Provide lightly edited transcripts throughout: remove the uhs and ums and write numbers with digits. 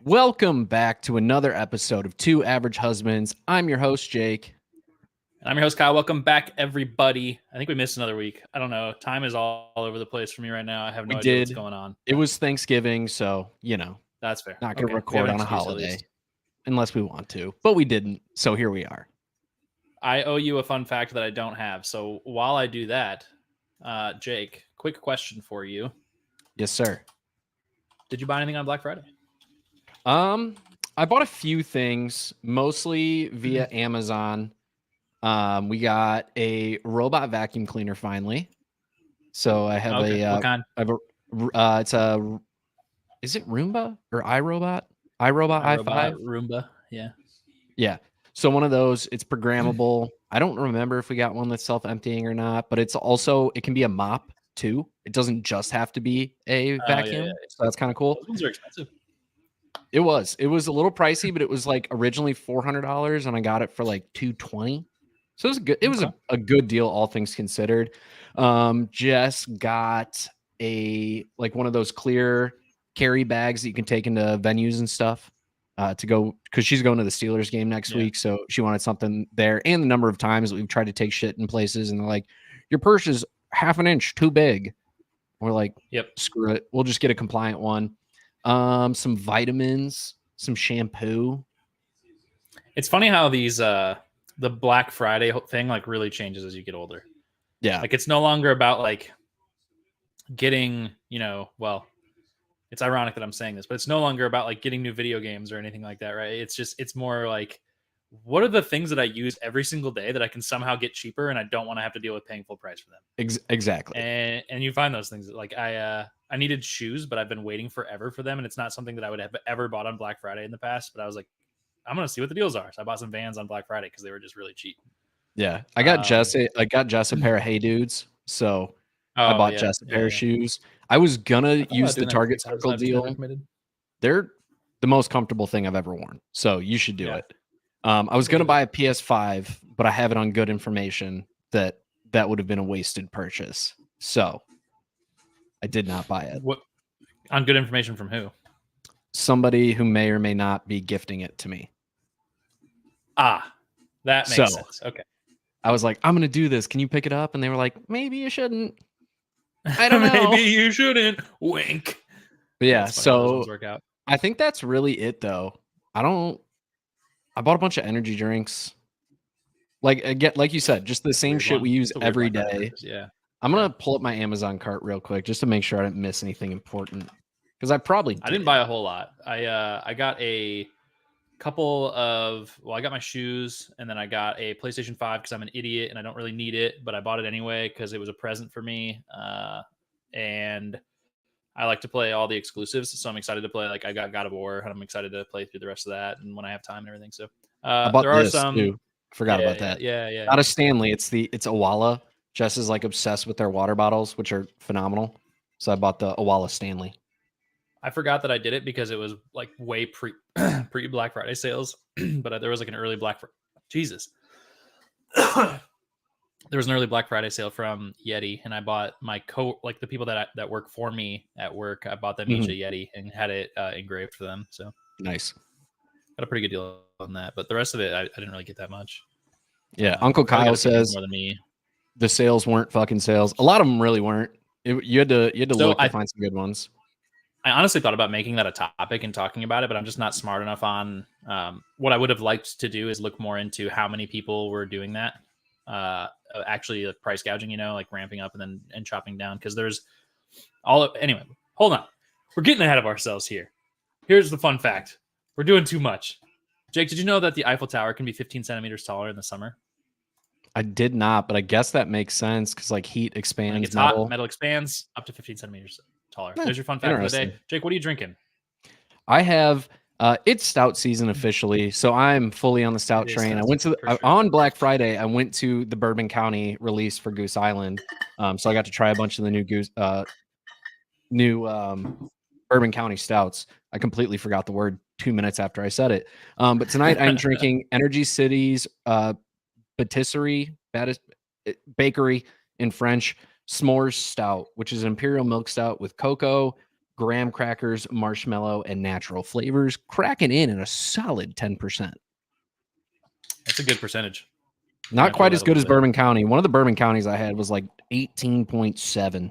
Welcome back to another episode of Two Average Husbands. I'm your host, Jake. And I'm your host, Kyle. Welcome back, everybody. I think we missed another week. I don't know. Time is all over the place for me right now. I have no idea what's going on. It was Thanksgiving, so, That's fair. not going to record on a holiday unless we want to, but we didn't, so here we are. I owe you a fun fact that I don't have. So while I do that, Jake, quick question for you. Yes, sir. Did you buy anything on Black Friday? I bought a few ththings, mostly via Amazon. We got a robot vacuum cleaner finally. So I have what kind? It's a, is it Roomba or iRobot? iRobot i5? Roomba, yeah. Yeah. So one of those, it's programmable. I don't remember if we got one that's self-emptying or not, but it's also, it can be a mop too. It doesn't just have to be a vacuum. Yeah. So that's kind of cool. Those ones are expensive. It was a little pricey, but it was like originally $400 and I got it for like $220. So it was good. It was a good deal, all things considered. Jess got one of those clear carry bags that you can take into venues and stuff to go, because she's going to the Steelers game next week. So she wanted something there. And the number of times that we've tried to take shit in places and they're like, your purse is half an inch too big. We're like, yep, screw it. We'll just get a compliant one. Some vitamins, some shampoo. It's funny how these the Black Friday thing like really changes as you get older. Yeah. Like it's no longer about like getting, it's ironic that I'm saying this, but it's no longer about like getting new video games or anything like that, right? It's more like, what are the things that I use every single day that I can somehow get cheaper and I don't want to have to deal with paying full price for them? Exactly. And you find those things like I needed shoes, but I've been waiting forever for them. And it's not something that I would have ever bought on Black Friday in the past, but I was like, I'm going to see what the deals are. So I bought some Vans on Black Friday because they were just really cheap. Yeah. I got Jess a pair of Hey Dudes. So I bought Jess a pair of shoes. I was going to use the Target Circle deal. They're the most comfortable thing I've ever worn. So you should do it. I was going to buy a PS5, but I have it on good information that would have been a wasted purchase. So I did not buy it. What on good information from who? Somebody who may or may not be gifting it to me. Ah, that makes sense. Okay. I was like, I'm going to do this. Can you pick it up? And they were like, maybe you shouldn't. I don't know. Maybe you shouldn't. Wink. But yeah, so I think that's really it though. I bought a bunch of energy drinks. Like you said, just the same shit we use every day. Yeah. I'm going to pull up my Amazon cart real quick just to make sure I didn't miss anything important. Because I didn't buy a whole lot. I got a couple of, I got my shoes and then I got a PlayStation 5 because I'm an idiot and I don't really need it, but I bought it anyway because it was a present for me. And I like to play all the exclusives. So I'm excited to play. Like I got God of War and I'm excited to play through the rest of that. And when I have time and everything. So I bought there this are some too. Forgot about that. Yeah. Not a Stanley. It's Owala. Jess is like obsessed with their water bottles, which are phenomenal. So I bought the Owala Stanley. I forgot that I did it because it was like way pre Black Friday sales, but there was like an early Black Friday. Jesus. There was an early Black Friday sale from Yeti, and I bought my the people that work for me at work. I bought them each a Yeti and had it engraved for them. So nice. Got a pretty good deal on that, but the rest of it, I didn't really get that much. Yeah, Uncle Kyle says more than me. The sales weren't fucking sales. A lot of them really weren't. You had to look to find some good ones. I honestly thought about making that a topic and talking about it, but I'm just not smart enough on what I would have liked to do is look more into how many people were doing that. Actually, like price gouging, like ramping up and chopping down because there's anyway, hold on. We're getting ahead of ourselves here. Here's the fun fact. We're doing too much. Jake, did you know that the Eiffel Tower can be 15 centimeters taller in the summer? I did not, but I guess that makes sense because like heat expands. It's hot, metal expands up to 15 centimeters taller. There's your fun fact of the day. Jake, what are you drinking? I have it's stout season officially, so I'm fully on the stout train. I went to on Black Friday. I went to the Bourbon County release for Goose Island, so I got to try a bunch of the new Bourbon County stouts. I completely forgot the word 2 minutes after I said it. But tonight I'm drinking Energy City's bakery in French s'mores stout, which is imperial milk stout with cocoa, graham crackers, marshmallow, and natural flavors, cracking in at a solid 10%. That's a good percentage. Not quite as a good little as bit. Bourbon County. One of the Bourbon counties I had was like 18.7.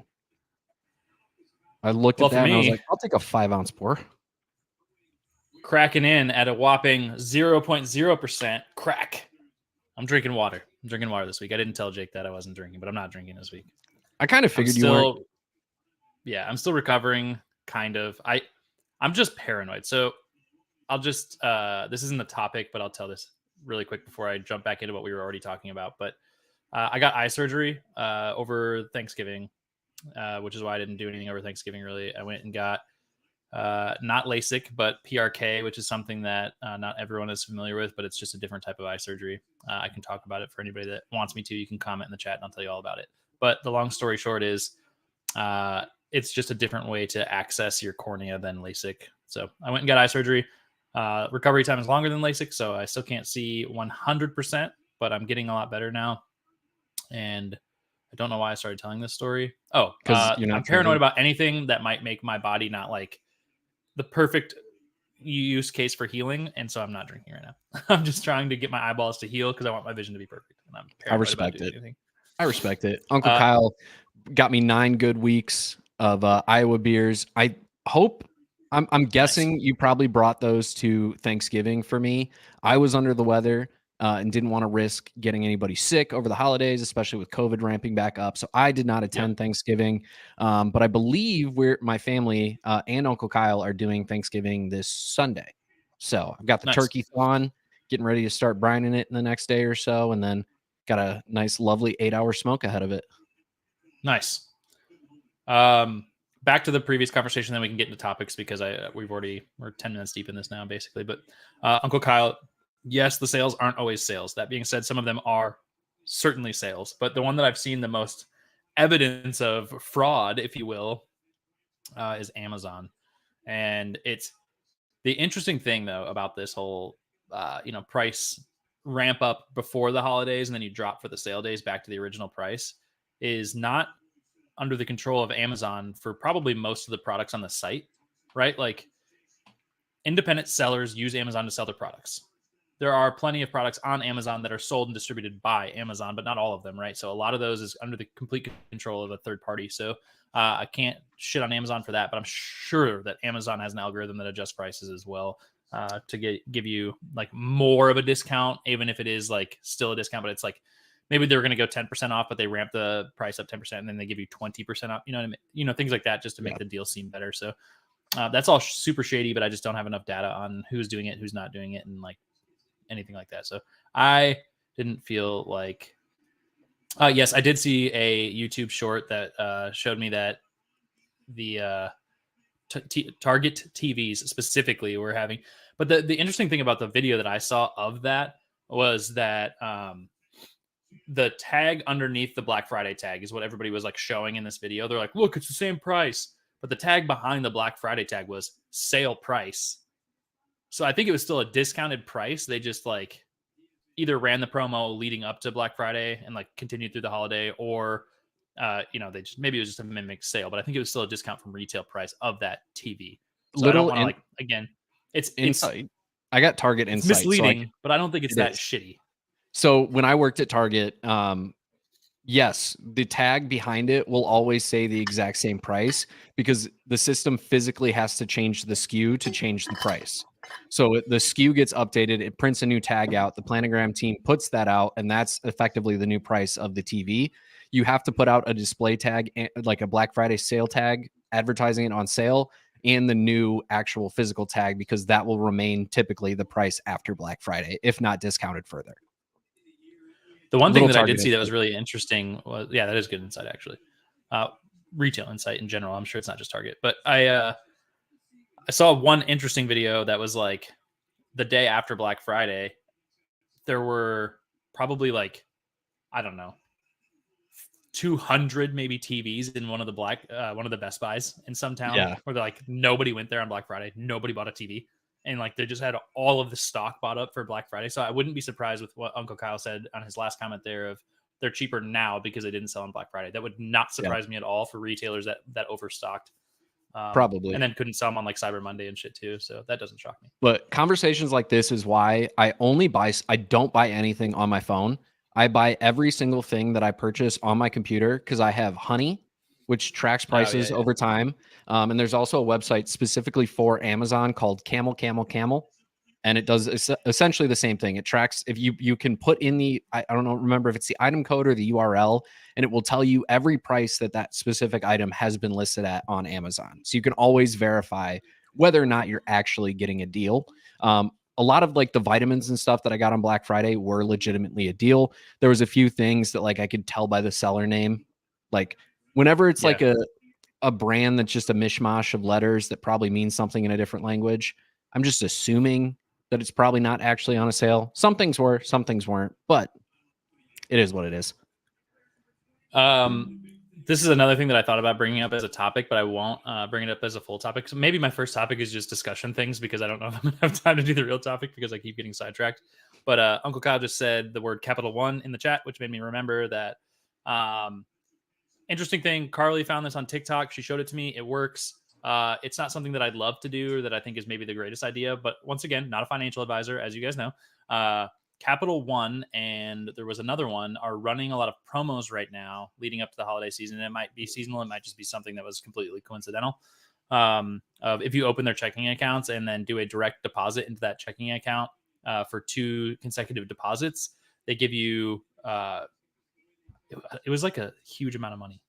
I looked at For that and I was me, like, I'll take a 5-ounce pour. cracking in at a whopping 0.0% crack. I'm drinking water. I'm drinking water this week. I didn't tell Jake that I wasn't drinking, but I'm not drinking this week. I kind of figured you weren't. Yeah, I'm still recovering, kind of. I'm just paranoid. So I'll just this isn't the topic, but I'll tell this really quick before I jump back into what we were already talking about. But I got eye surgery over Thanksgiving, which is why I didn't do anything over Thanksgiving. Really, I went and got not LASIK, but PRK, which is something that not everyone is familiar with, but it's just a different type of eye surgery. I can talk about it for anybody that wants me to. You can comment in the chat and I'll tell you all about it. But the long story short is it's just a different way to access your cornea than LASIK. So I went and got eye surgery. Recovery time is longer than LASIK, so I still can't see 100%, but I'm getting a lot better now. And I don't know why I started telling this story. Oh, Because you're not I'm paranoid drinking. about anything that might make my body not like the perfect use case for healing, and so I'm not drinking right now. I'm just trying to get my eyeballs to heal because I want my vision to be perfect, and I'm I paranoid about respect doing it. anything. I respect it. Uncle Kyle got me 9 good weeks of Iowa beers. I hope. I'm guessing you probably brought those to Thanksgiving for me. I was under the weather and didn't want to risk getting anybody sick over the holidays, especially with COVID ramping back up. So I did not attend Thanksgiving. But I believe my family and Uncle Kyle are doing Thanksgiving this Sunday. So I've got the turkey thawing, getting ready to start brining it in the next day or so, and then got a nice, lovely 8-hour smoke ahead of it. Nice. Back to the previous conversation, then we can get into topics because we're 10 minutes deep in this now, basically. But Uncle Kyle, yes, the sales aren't always sales. That being said, some of them are certainly sales. But the one that I've seen the most evidence of fraud, if you will, is Amazon. And it's the interesting thing, though, about this whole price ramp up before the holidays and then you drop for the sale days back to the original price is not under the control of Amazon for probably most of the products on the site, right? Like independent sellers use Amazon to sell their products. There are plenty of products on Amazon that are sold and distributed by Amazon, but not all of them, right? So a lot of those is under the complete control of a third party. So I can't shit on Amazon for that, but I'm sure that Amazon has an algorithm that adjusts prices as well to give you like more of a discount, even if it is like still a discount, but it's like maybe they're going to go 10% off, but they ramp the price up 10% and then they give you 20% off, you know what I mean? Things like that just to make the deal seem better. So that's all super shady, but I just don't have enough data on who's doing it, who's not doing it, and like anything like that. So I didn't feel like yes, I did see a YouTube short that showed me that the Target TVs specifically were having, but the interesting thing about the video that I saw of that was that the tag underneath the Black Friday tag is what everybody was like showing in this video. They're like, look, it's the same price, but the tag behind the Black Friday tag was sale price. So I think it was still a discounted price. They just like either ran the promo leading up to Black Friday and like continued through the holiday, or they just maybe it was just a mimic sale, but I think it was still a discount from retail price of that TV. So I don't want to like again, it's insight. I got Target it's insight, misleading, but I don't think it's that shitty. So when I worked at Target, yes, the tag behind it will always say the exact same price because the system physically has to change the SKU to change the price. So the SKU gets updated, it prints a new tag out, the planogram team puts that out, and that's effectively the new price of the TV. You have to put out a display tag, like a Black Friday sale tag, advertising it on sale, and the new actual physical tag, because that will remain typically the price after Black Friday, if not discounted further. The one thing that I did see that was really interesting was, that is good insight, actually. Retail insight in general. I'm sure it's not just Target, but I saw one interesting video that was like the day after Black Friday, there were probably like, I don't know, 200 maybe TVs in one of the Best Buys in some town where they're like, nobody went there on Black Friday. Nobody bought a TV. And like they just had all of the stock bought up for Black Friday. So I wouldn't be surprised with what Uncle Kyle said on his last comment there of they're cheaper now because they didn't sell on Black Friday. That would not surprise me at all for retailers that overstocked. Probably. And then couldn't sell them on like Cyber Monday and shit too. So that doesn't shock me. But conversations like this is why I don't buy anything on my phone. I buy every single thing that I purchase on my computer because I have Honey, which tracks prices over time. And there's also a website specifically for Amazon called Camel Camel Camel. And it does essentially the same thing. It tracks if you can put in the, I don't know, remember if it's the item code or the URL, and it will tell you every price that specific item has been listed at on Amazon. So you can always verify whether or not you're actually getting a deal. A lot of like the vitamins and stuff that I got on Black Friday were legitimately a deal. There was a few things that like I could tell by the seller name. Like whenever it's like a brand that's just a mishmash of letters that probably means something in a different language, I'm just assuming that it's probably not actually on a sale. Some things were, some things weren't, but it is what it is. This is another thing that I thought about bringing up as a topic, but I won't bring it up as a full topic. So maybe my first topic is just discussion things because I don't know if I'm going to have time to do the real topic because I keep getting sidetracked. But Uncle Kyle just said the word Capital One in the chat, which made me remember that. Interesting thing. Carly found this on TikTok. She showed it to me. It works. It's not something that I'd love to do or that I think is maybe the greatest idea. But once again, not a financial advisor, as you guys know. Capital One and there was another one are running a lot of promos right now leading up to the holiday season. It might be seasonal. It might just be something that was completely coincidental. If you open their checking accounts and then do a direct deposit into that checking account for 2 consecutive deposits, they give you, it was like a huge amount of money.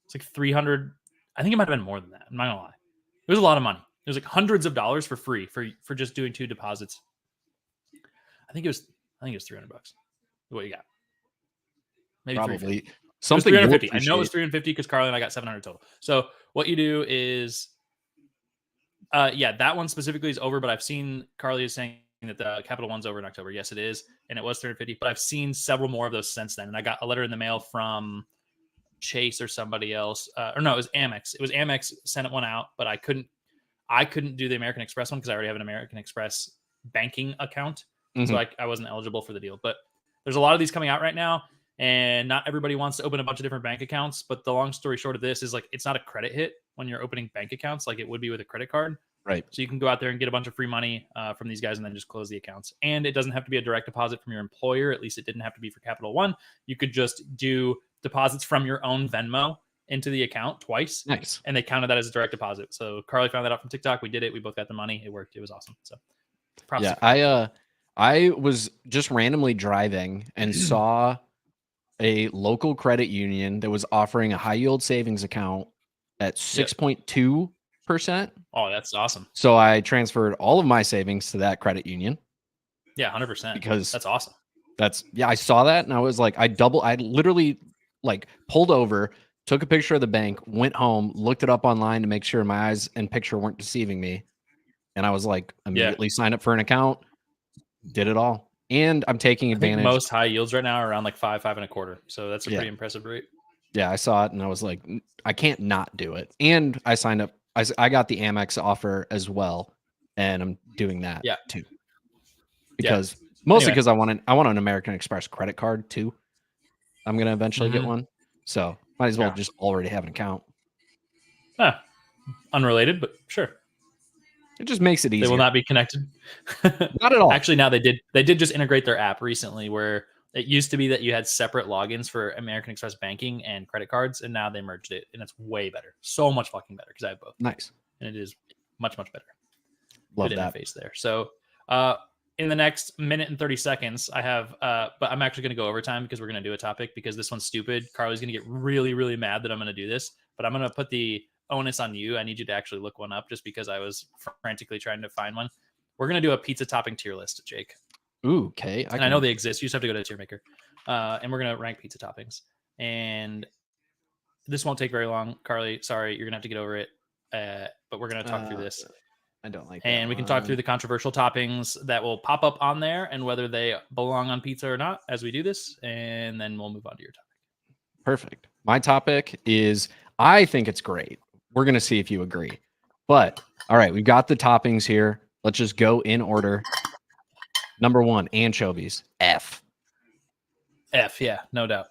It's like 300. I think it might've been more than that. I'm not gonna lie. It was a lot of money. It was like hundreds of dollars for free for just doing 2 deposits. I think it was $300. What you got? Maybe probably something 350. I know it was 350 because Carly and I got 700 total. So what you do is, that one specifically is over. But I've seen Carly is saying that the Capital One's over in October. Yes, it is, and it was 350. But I've seen several more of those since then. And I got a letter in the mail from Chase or somebody else, or no, it was Amex. It was Amex sent one out, but I couldn't do the American Express one because I already have an American Express banking account. So I wasn't eligible for the deal. But there's a lot of these coming out right now, and not everybody wants to open a bunch of different bank accounts. But the long story short of this is like it's not a credit hit when you're opening bank accounts like it would be with a credit card. Right. So you can go out there and get a bunch of free money from these guys and then just close the accounts. And it doesn't have to be a direct deposit from your employer. At least it didn't have to be for Capital One. You could just do deposits from your own Venmo into the account twice. Nice. And they counted that as a direct deposit. So Carly found that out from TikTok. We did it. We both got the money. It worked. It was awesome. So props. Yeah, I was just randomly driving and saw a local credit union that was offering a high yield savings account at 6.2%. Oh, that's awesome. So I transferred all of my savings to that credit union. Yeah, 100%. Because that's awesome. I saw that and I was like, I literally like pulled over, took a picture of the bank, went home, looked it up online to make sure my eyes and picture weren't deceiving me. And I was like, immediately signed up for an account, did it all. And I'm taking advantage. Most high yields right now are around like 5.25. So that's a pretty impressive rate. Yeah, I saw it and I was like, I can't not do it. And I signed up. I got the Amex offer as well. And I'm doing that too. Because mostly because I want an American Express credit card too. I'm going to eventually get one. So might as well just already have an account. Unrelated, but sure. It just makes it easier. They will not be connected. Not at all. Actually, now they did just integrate their app recently where it used to be that you had separate logins for American Express banking and credit cards, and now they merged it, and it's way better. So much fucking better because I have both. Nice. And it is much, much better. Love Good that. interface there. So in the next minute and 30 seconds, I have, but I'm actually going to go overtime because we're going to do a topic because this one's stupid. Carly's going to get really, really mad that I'm going to do this, but I'm going to put the onus on you. I need you to actually look one up just because I was frantically trying to find one. We're going to do a pizza topping tier list, Jake. Ooh, okay. I know they exist. You just have to go to Tier Maker. And we're going to rank pizza toppings. And this won't take very long. Carly, sorry, you're going to have to get over it. But we're going to talk through this. I don't like and we can talk through the controversial toppings that will pop up on there and whether they belong on pizza or not as we do this. And then we'll move on to your topic. Perfect. My topic is, I think it's great. We're going to see if you agree. But, all right, we've got the toppings here. Let's just go in order. Number 1, anchovies. F. F, yeah, no doubt.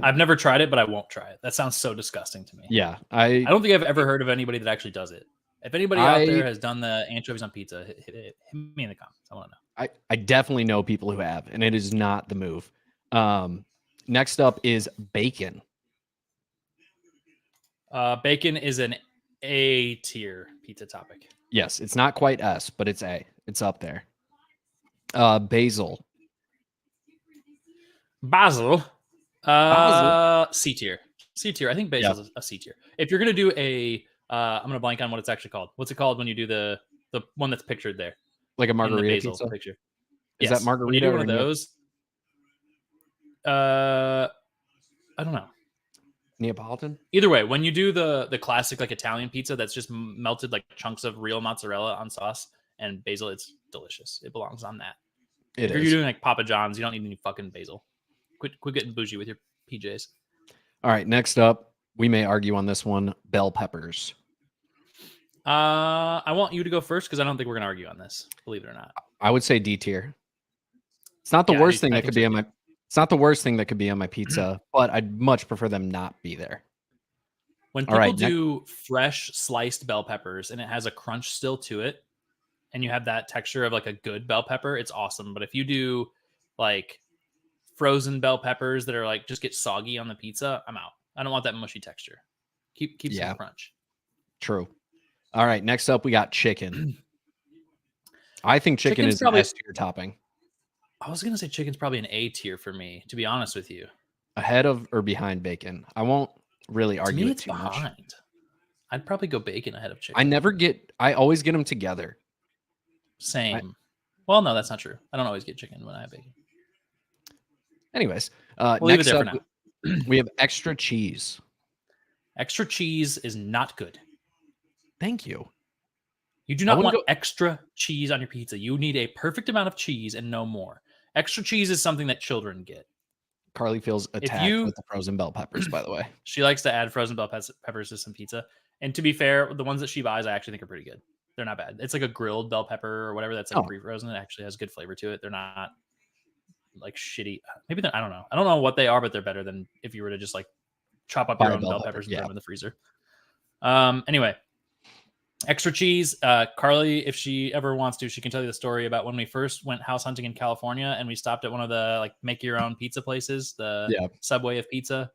I've never tried it, but I won't try it. That sounds so disgusting to me. Yeah, I don't think I've ever heard of anybody that actually does it. If anybody out there has done the anchovies on pizza, hit me in the comments. I want to know. I definitely know people who have, and it is not the move. Next up is bacon. Bacon is an A tier pizza topic. Yes, it's not quite S, but it's A. It's up there. Basil. Basil. Basil. C tier. C tier. I think basil is a C tier. If you're gonna do a, I'm gonna blank on what it's actually called. What's it called when you do the one that's pictured there? Like a margarita basil pizza picture. Is that margarita? When you do one of those, I don't know. Neapolitan. Either way, when you do the classic like Italian pizza that's just melted like chunks of real mozzarella on sauce and basil, it's delicious. It belongs on that. If you're doing like Papa John's, you don't need any fucking basil. Quit getting bougie with your PJs. All right, next up, we may argue on this one, bell peppers. I want you to go first because I don't think we're gonna argue on this, believe it or not. I would say D tier. It's not the worst thing that could be on my it's not the worst thing that could be on my pizza, but I'd much prefer them not be there. When people do fresh sliced bell peppers and it has a crunch still to it, and you have that texture of like a good bell pepper, it's awesome. But if you do like frozen bell peppers that are like just get soggy on the pizza, I'm out. I don't want that mushy texture. Keep some crunch. True. All right, next up we got chicken. I think chicken is probably an S tier topping. I was gonna say chicken's probably an A tier for me, to be honest with you. Ahead of or behind bacon? I won't really argue it too much. I'd probably go bacon ahead of chicken. I always get them together. Same. Well, no, that's not true. I don't always get chicken when I have bacon. Anyways, we'll leave it there for now. We have extra cheese. Extra cheese is not good. Thank you. You do not want extra cheese on your pizza. You need a perfect amount of cheese and no more. Extra cheese is something that children get. Carly feels attacked with the frozen bell peppers, by the way. She likes to add frozen bell peppers to some pizza. And to be fair, the ones that she buys, I actually think are pretty good. They're not bad. It's like a grilled bell pepper or whatever that's like pre-frozen. It actually has good flavor to it. They're not like shitty. Maybe I don't know. I don't know what they are, but they're better than if you were to just like chop up your own bell peppers and put them in the freezer. Anyway, extra cheese. Carly, if she ever wants to, she can tell you the story about when we first went house hunting in California and we stopped at one of the like make your own pizza places, the Subway of pizza.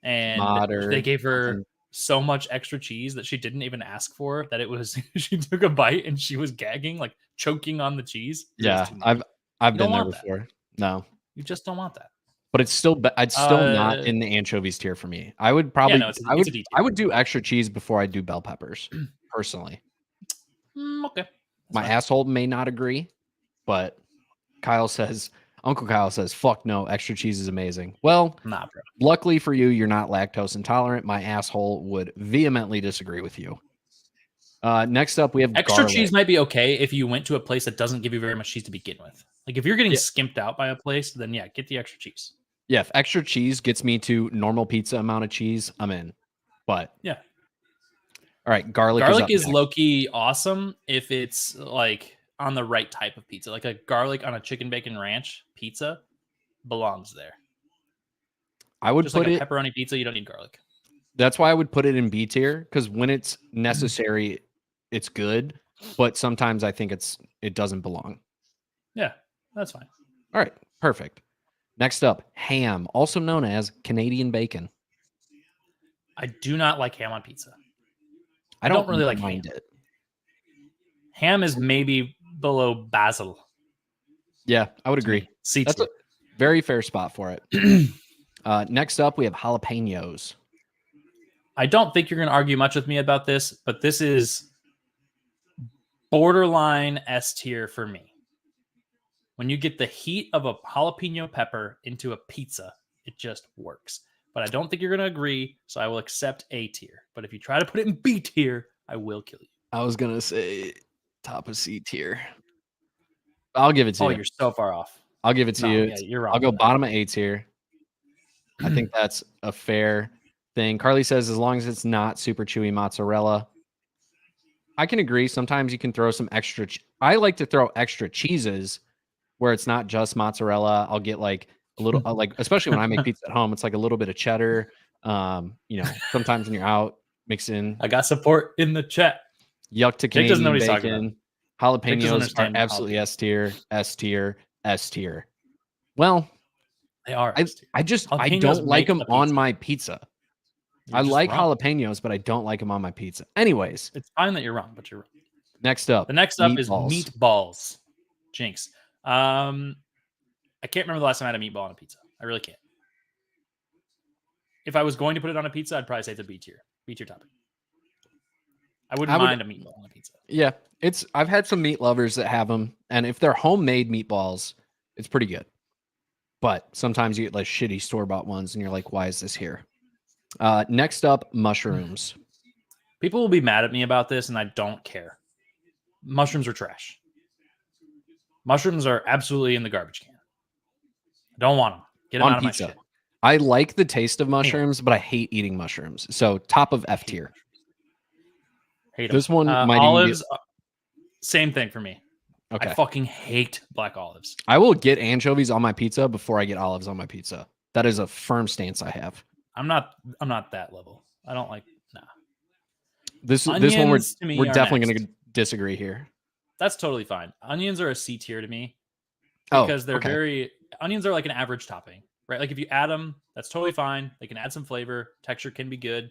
And they gave her so much extra cheese that she didn't even ask for, that it was she took a bite and she was gagging, like choking on the cheese. Yeah, I've been there before. That. No, you just don't want that. But it's still it's still not in the anchovies tier for me. I would probably I would do extra cheese before I do bell peppers personally. Okay. My asshole may not agree, but Uncle Kyle says, fuck no, extra cheese is amazing. Well, nah, bro. Luckily for you, you're not lactose intolerant. My asshole would vehemently disagree with you. Next up, we have extra cheese might be okay if you went to a place that doesn't give you very much cheese to begin with. Like if you're getting skimped out by a place, then yeah, get the extra cheese. Yeah, if extra cheese gets me to normal pizza amount of cheese, I'm in. But yeah. All right, garlic is low-key awesome if it's like on the right type of pizza. Like a garlic on a chicken bacon ranch pizza belongs there. I would just put like a pepperoni pizza, you don't need garlic. That's why I would put it in B tier, because when it's necessary, it's good. But sometimes I think it doesn't belong. Yeah, that's fine. All right, perfect. Next up, ham, also known as Canadian bacon. I do not like ham on pizza. I don't really like ham. Ham is maybe below basil. Yeah, I would agree. That's a very fair spot for it. Next up, we have jalapenos. I don't think you're going to argue much with me about this, but this is borderline S tier for me. When you get the heat of a jalapeno pepper into a pizza, it just works. But I don't think you're going to agree, so I will accept A tier. But if you try to put it in B tier, I will kill you. I was going to say top of C tier. I'll give it to you. Oh, you're so far off. I'll give it to you. Yeah, you're wrong. I'll go bottom of A tier. I think that's a fair thing. Carly says as long as it's not super chewy mozzarella. I can agree. Sometimes you can throw some extra. I like to throw extra cheeses where it's not just mozzarella. I'll get like A little like, especially when I make pizza at home, it's like a little bit of cheddar. Sometimes when you're out, mix in I got support in the chat. yuck to Jake doesn't know Canadian what he's talking about. bacon. Jake doesn't Jalapenos are understand absolutely jalapeno. S tier, S tier, S tier. Well, They are. I Jalapenos don't like make them a on pizza. my pizza. You're I just like wrong. jalapenos, but I don't like them on my pizza. Anyways, It's fine that you're wrong, but you're wrong. next up, The next up is meatballs. meatballs. Jinx. I can't remember the last time I had a meatball on a pizza. I really can't. If I was going to put it on a pizza, I'd probably say it's a B tier topping. I wouldn't mind a meatball on a pizza. Yeah, I've had some meat lovers that have them, and if they're homemade meatballs, it's pretty good. But sometimes you get like shitty store-bought ones, and you're like, why is this here? Next up, mushrooms. People will be mad at me about this, and I don't care. Mushrooms are trash. Mushrooms are absolutely in the garbage can. I don't want them. Get them on out of pizza. my shit. I like the taste of mushrooms, but I hate eating mushrooms. So top of F tier. Hate them. This one might olives, even be... same thing for me. Okay. I fucking hate black olives. I will get anchovies on my pizza before I get olives on my pizza. That is a firm stance I have. I'm not that level. I don't like this one we're definitely going to disagree here. That's totally fine. Onions are a C tier to me because they're onions are like an average topping, right? Like if you add them, that's totally fine. They can add some flavor. Texture can be good.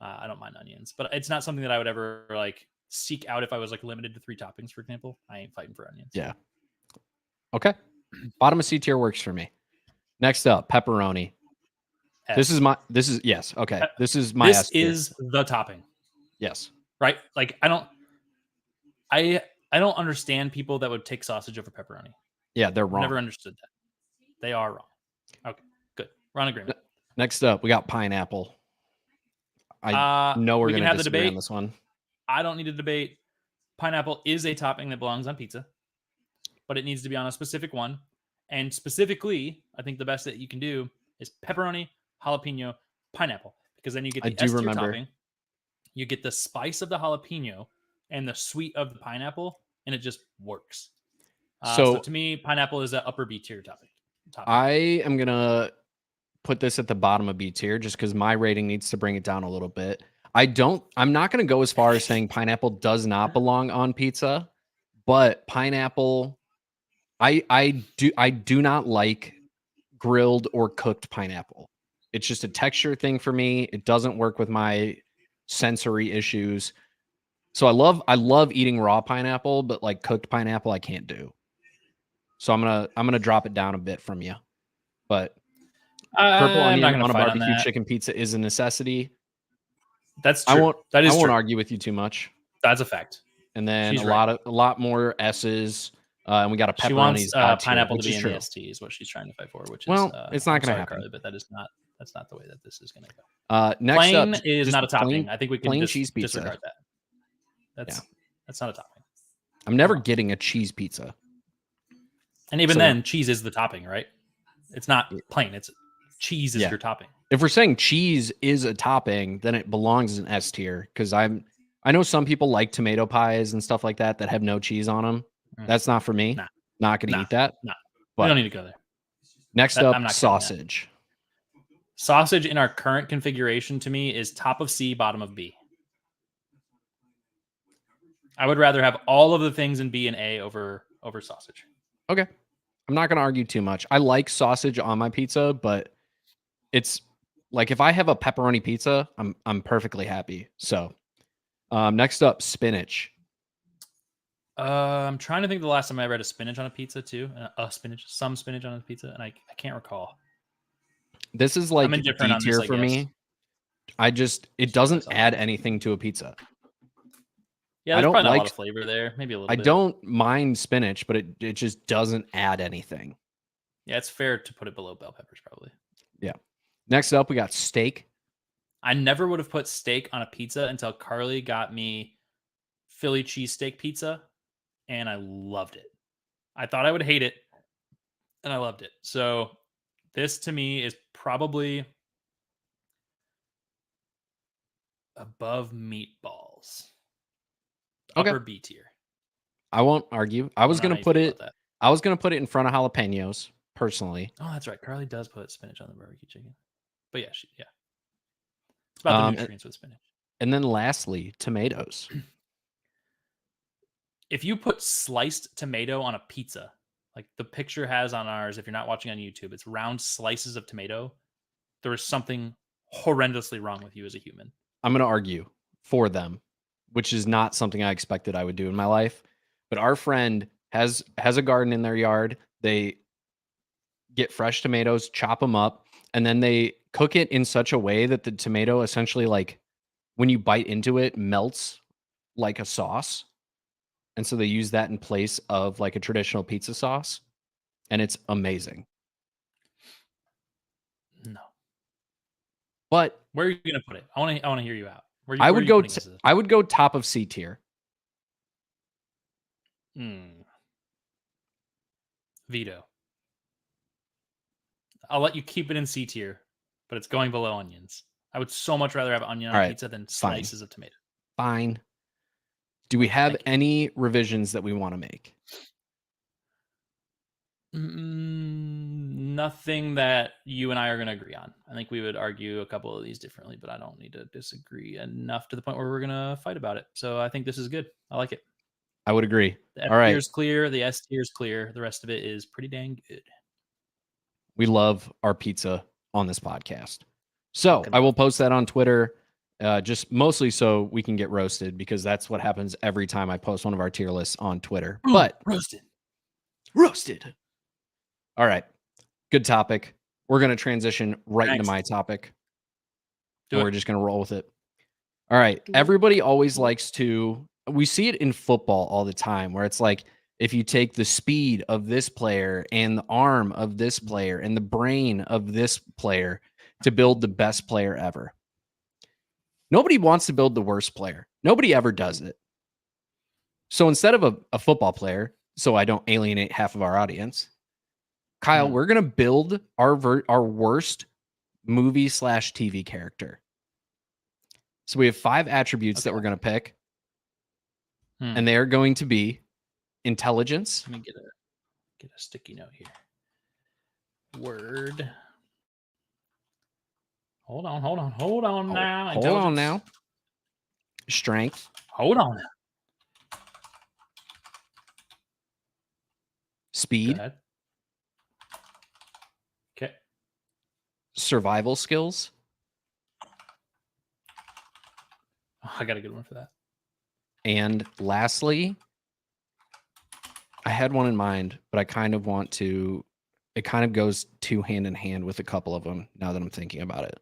I don't mind onions, but it's not something that I would ever like seek out if I was like limited to 3 toppings, for example. I ain't fighting for onions. Yeah. Okay. Bottom of C tier works for me. Next up, pepperoni. S. This is yes. Okay. This is my S tier. Is the topping. Yes. Right? Like I don't understand people that would take sausage over pepperoni. Yeah, they're wrong. Never understood that. They are wrong. Okay, good. We're on agreement. Next up, we got pineapple. I know we're going to disagree on this one. I don't need a debate. Pineapple is a topping that belongs on pizza, but it needs to be on a specific one. And specifically, I think the best that you can do is pepperoni, jalapeno, pineapple, because then you get the S tier topping. You get the spice of the jalapeno and the sweet of the pineapple, and it just works. So to me, pineapple is an upper B tier topping. I am going to put this at the bottom of B tier just because my rating needs to bring it down a little bit. I'm not going to go as far as saying pineapple does not belong on pizza, but pineapple, I do not like grilled or cooked pineapple. It's just a texture thing for me. It doesn't work with my sensory issues. So I love eating raw pineapple, but like cooked pineapple, I can't do. So I'm gonna drop it down a bit from you. But purple onion on a barbecue chicken pizza is a necessity. That's true. I won't argue with you too much. That's a fact. And then a lot more S's. And we got a pepperoni. She wants pineapple to be in the ST is what she's trying to fight for. Which is it's not going to happen. Carly, but that's not the way that this is going to go. Next plain up, is not a topping. I think we can plain cheese pizza. Disregard that. That's not a topping. I'm never getting a cheese pizza. And even then, cheese is the topping, right? It's not plain. It's cheese is your topping. If we're saying cheese is a topping, then it belongs in S tier because I know some people like tomato pies and stuff like that have no cheese on them. That's not for me. Not going to eat that. We don't need to go there. Next up, sausage. Sausage in our current configuration to me is top of C, bottom of B. I would rather have all of the things in B and A over sausage. Okay. I'm not going to argue too much. I like sausage on my pizza, but it's like if I have a pepperoni pizza, I'm perfectly happy. So next up, spinach. I'm trying to think the last time I ever had a spinach on a pizza too. Some spinach on a pizza, and I can't recall. This is like D tier for me. It doesn't add anything to a pizza. Yeah, there's probably not a lot of flavor there. Maybe a little bit. I don't mind spinach, but it just doesn't add anything. Yeah, it's fair to put it below bell peppers, probably. Yeah. Next up, we got steak. I never would have put steak on a pizza until Carly got me Philly cheesesteak pizza, and I loved it. I thought I would hate it, and I loved it. So this to me is probably above meatballs. Upper B tier. I won't argue. I was going to put it in front of jalapenos. personally. Oh, that's right. Carly does put spinach on the barbecue chicken. But yeah, it's about the nutrients with spinach. And then lastly, tomatoes. If you put sliced tomato on a pizza, like the picture has on ours, if you're not watching on YouTube, it's round slices of tomato. There is something horrendously wrong with you as a human. I'm going to argue for them, which is not something I expected I would do in my life. But our friend has a garden in their yard. They get fresh tomatoes, chop them up, and then they cook it in such a way that the tomato essentially, like, when you bite into it, melts like a sauce. And so they use that in place of like a traditional pizza sauce, and it's amazing. No. But where are you going to put it? I want to hear you out. I would go top of C tier. Veto. I'll let you keep it in C tier, but it's going below onions. I would so much rather have onion on pizza than slices of tomato. Fine. Do we have any revisions that we want to make? Nothing that you and I are going to agree on. I think we would argue a couple of these differently, but I don't need to disagree enough to the point where we're going to fight about it. So I think this is good. I like it. I would agree. The F All right. tier is clear. The S tier is clear. The rest of it is pretty dang good. We love our pizza on this podcast. So I will post that on Twitter, just mostly so we can get roasted, because that's what happens every time I post one of our tier lists on Twitter. But roasted. All right. Good topic. We're going to transition right into my topic. We're just going to roll with it. All right. Everybody always likes to, we see it in football all the time, where it's like, if you take the speed of this player and the arm of this player and the brain of this player to build the best player ever. Nobody wants to build the worst player. Nobody ever does it. So instead of a football player, so I don't alienate half of our audience, Kyle, we're going to build our worst movie/TV character. So we have 5 attributes that we're going to pick. And they are going to be intelligence. Let me get a sticky note here. Word. Hold on now. Hold on now. Strength. Hold on now. Speed. Okay. Survival skills. Oh, I got a good one for that. And lastly, I had one in mind, but I kind of want to, it kind of goes hand in hand with a couple of them now that I'm thinking about it.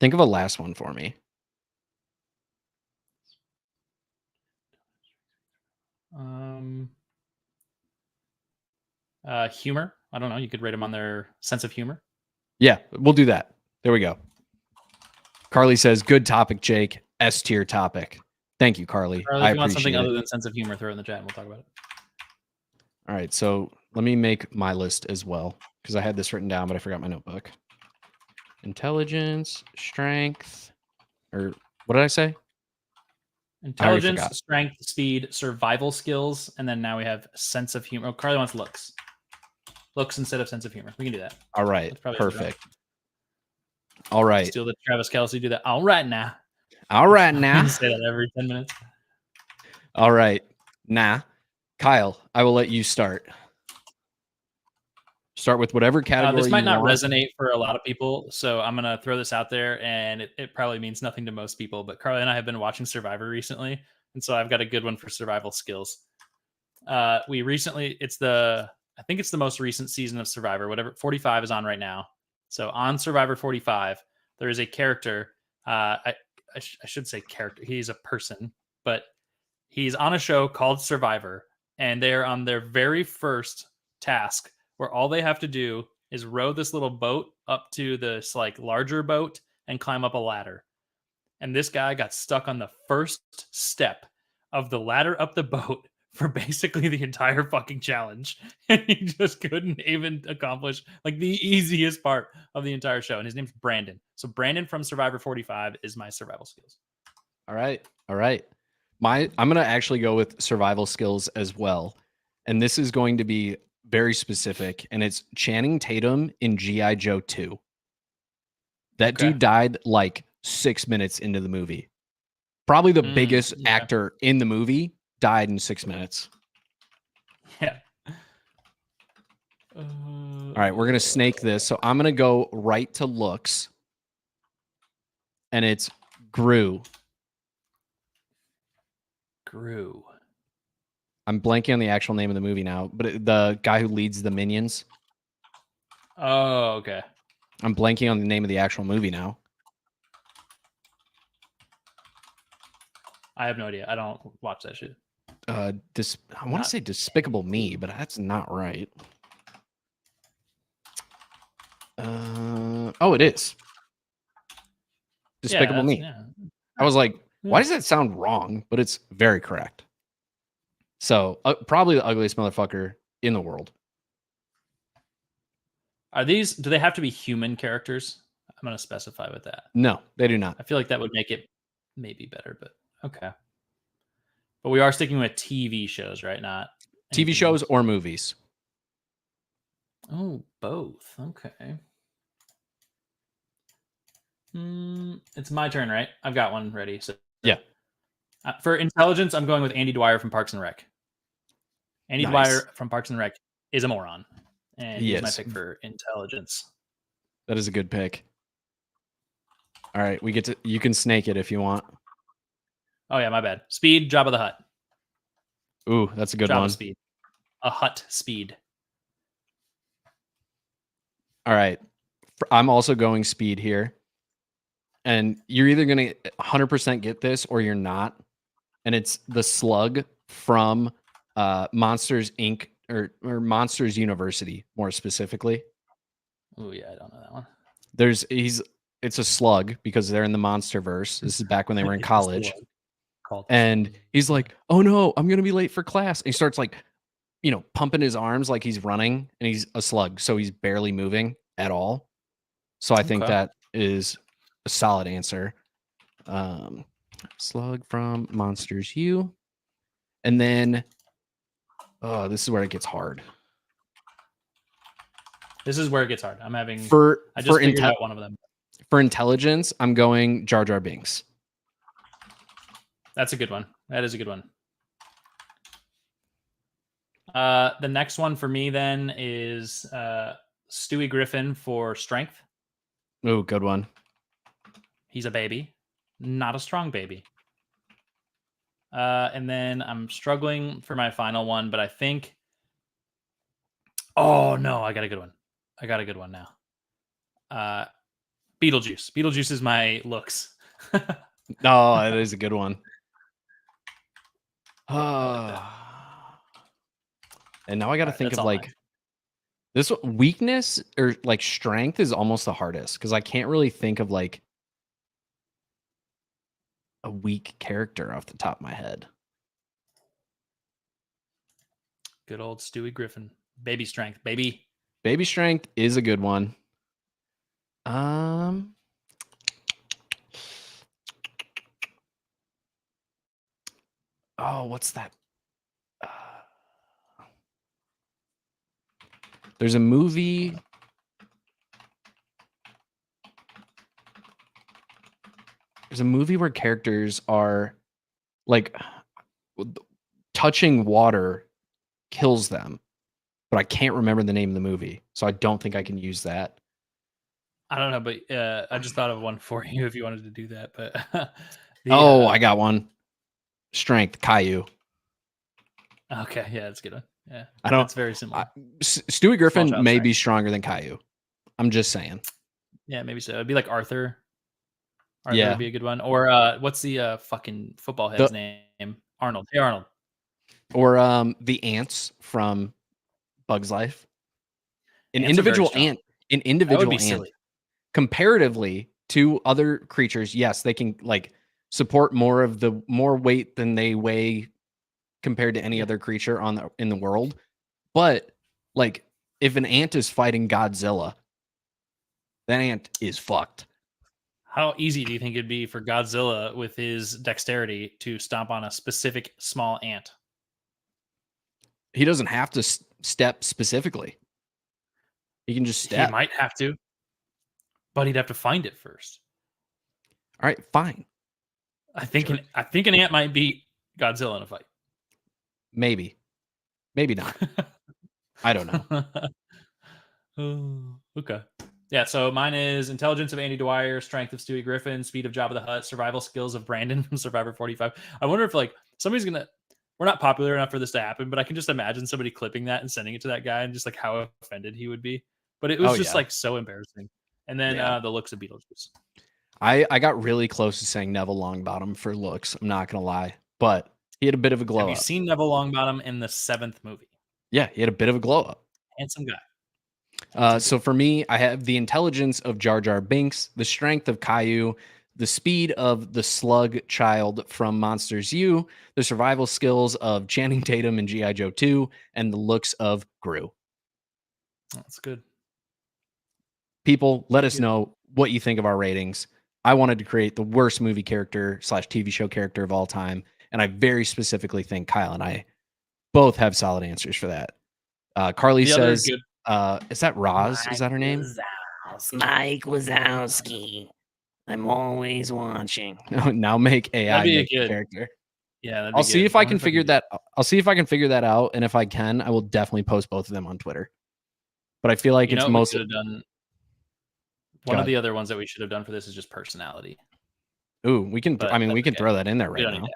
Think of a last one for me. Humor. I don't know. You could rate them on their sense of humor. Yeah, we'll do that. There we go. Carly says, good topic, Jake. S tier topic. Thank you, Carly. If you want something other than sense of humor, throw it in the chat and we'll talk about it. All right, so let me make my list as well, because I had this written down, but I forgot my notebook. Intelligence, strength, or what did I say? Intelligence, strength, speed, survival skills, and then now we have sense of humor. Oh, Carly wants looks. Looks instead of sense of humor. We can do that. All right, perfect. All right. Steal the Travis Kelce, do that. All right now. All right now. Say that every 10 minutes. All right. Nah. Kyle, I will let you start. Start with whatever category this might not resonate for a lot of people, so I'm going to throw this out there, and it probably means nothing to most people, but Carly and I have been watching Survivor recently, and so I've got a good one for survival skills. We recently, I think it's the most recent season of Survivor, whatever, 45 is on right now. So on Survivor 45, there is a character, I should say character, he's a person, but he's on a show called Survivor, and they're on their very first task, where all they have to do is row this little boat up to this like larger boat and climb up a ladder. And this guy got stuck on the first step of the ladder up the boat for basically the entire fucking challenge. And he just couldn't even accomplish like the easiest part of the entire show. And his name's Brandon. So Brandon from Survivor 45 is my survival skills. All right. I'm going to actually go with survival skills as well. And this is going to be very specific, and it's Channing Tatum in G.I. Joe 2. That dude died like 6 minutes into the movie. Probably the biggest actor in the movie died in 6 minutes. Yeah. All right, we're going to snake this. So I'm going to go right to looks. And it's Gru. Gru. I'm blanking on the actual name of the movie now, but the guy who leads the minions. Oh, okay. I'm blanking on the name of the actual movie now. I have no idea. I don't watch that shit. I want to say Despicable Me, but that's not right. Oh, it is. Despicable Me. Yeah. I was like, why does that sound wrong? But it's very correct. So probably the ugliest motherfucker in the world. Do they have to be human characters? I'm going to specify with that. No, they do not. I feel like that would make it maybe better, but okay. But we are sticking with TV shows, right? Not TV shows or movies. Oh, both. Okay. It's my turn, right? I've got one ready. So yeah. For intelligence, I'm going with Andy Dwyer from Parks and Rec. Andy Dwyer from Parks and Rec is a moron, and he's my pick for intelligence. That is a good pick. All right, you can snake it if you want. Oh yeah, my bad. Speed, Jabba the Hutt. Ooh, that's a good Jabba one. Speed. A Hutt Speed. All right. I'm also going speed here. And you're either going to 100% get this or you're not. And it's the Slug from Monsters Inc. or Monsters University, more specifically. Oh yeah, I don't know that one. It's a slug because they're in the Monsterverse. This is back when they were in college. And he's like, oh no, I'm going to be late for class. And he starts like, pumping his arms like he's running, and he's a slug. So he's barely moving at all. So I think that is a solid answer. Slug from Monsters U. And then, this is where it gets hard. This is where it gets hard. I just figured out one of them. For intelligence, I'm going Jar Jar Binks. That's a good one. That is a good one. The next one for me then is Stewie Griffin for strength. Oh, good one. He's a baby, not a strong baby. And then I'm struggling for my final one, but I think. Oh no, I got a good one. now. Beetlejuice. Beetlejuice is my looks. No, that is a good one. And now I got to think of like this weakness or like strength is almost the hardest because I can't really think of like a weak character off the top of my head. Good old Stewie Griffin. Baby strength, baby. Baby strength is a good one. Oh, what's that? There's a movie. There's a movie where characters are like touching water kills them, but I can't remember the name of the movie, so I don't think I can use that. I don't know, but I just thought of one for you if you wanted to do that. But I got one. Strength, Caillou. Okay, yeah, that's a good one. Yeah, it's very similar. Stewie Griffin may be stronger than Caillou. I'm just saying. Yeah, maybe so. It'd be like Arthur. Arthur would be a good one. Or what's the fucking football head's name? Arnold. Hey, Arnold. Or the ants from Bug's Life. An individual ant. Silly. Comparatively to other creatures, yes, they can like support more weight than they weigh compared to any other creature in the world. But like if an ant is fighting Godzilla, that ant is fucked. How easy do you think it'd be for Godzilla with his dexterity to stomp on a specific small ant? He doesn't have to step specifically. He can just He step. might have to, but he'd have to find it first. All right, fine. I think an ant might beat Godzilla in a fight. Maybe not. I don't know. Oh, okay. Yeah, so mine is intelligence of Andy Dwyer, strength of Stewie Griffin, speed of Jabba the Hutt, survival skills of Brandon from Survivor 45. I wonder if like somebody's gonna. We're not popular enough for this to happen, but I can just imagine somebody clipping that and sending it to that guy and just like how offended he would be. But it was Oh just yeah. like so embarrassing. And then Yeah. the looks of Beetlejuice. I got really close to saying Neville Longbottom for looks. I'm not gonna lie, but he had a bit of a glow Have you up. seen Neville Longbottom in the 7th movie? Yeah, he had a bit of a glow up. Handsome guy. So for me, I have the intelligence of Jar Jar Binks, the strength of Caillou, the speed of the Slug Child from Monsters U, the survival skills of Channing Tatum and G.I. Joe 2, and the looks of Gru. That's good. People, let us know what you think of our ratings. I wanted to create the worst movie character / TV show character of all time, and I very specifically think Kyle and I both have solid answers for that. Carly says, is that Roz? Is that her name? Mike Wazowski. I'm always watching. Now make AI make the good character. Yeah, I'll see if I can figure that. I'll see if I can figure that out, and if I can, I will definitely post both of them on Twitter. But I feel like it's mostly done. One of the other ones that we should have done for this is just personality. Ooh, we can. I mean, we can throw that in there right now.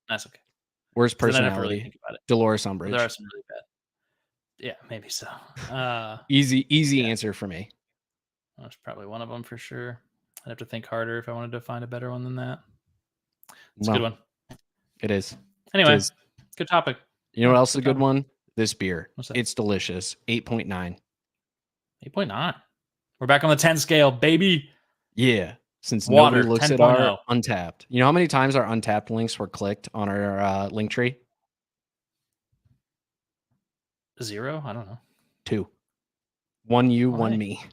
That's okay. Where's personality? I don't have to really think about it. Dolores Umbridge. There are some really bad. Yeah, maybe so. Easy answer for me. That's probably one of them for sure. I'd have to think harder if I wanted to find a better one than that. It's a good one. It is. Anyway, good topic. You know what else is a good one? This beer. What's that? It's delicious. 8.9. 8.9. We're back on the 10 scale, baby. Yeah. Since Water, nobody looks 10.0. at our Untapped. You know how many times our Untapped links were clicked on our link tree? 0? I don't know. 2. 1 you, 1 me.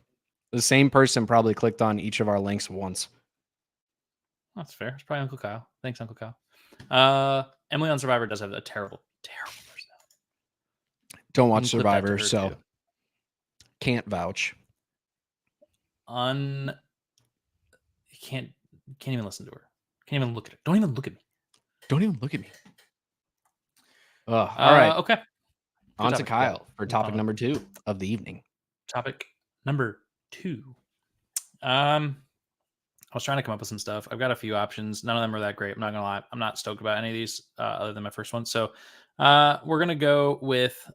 The same person probably clicked on each of our links once. That's fair. It's probably Uncle Kyle. Thanks, Uncle Kyle. Emily on Survivor does have a terrible personality. Don't watch Survivor, so can't vouch. You can't even listen to her. Can't even look at her. Don't even look at me. Don't even look at me. All right. Okay. On to Kyle for topic number 2 of the evening. Topic number 2. I was trying to come up with some stuff. I've got a few options. None of them are that great. I'm not gonna lie. I'm not stoked about any of these other than my first one. So we're gonna go with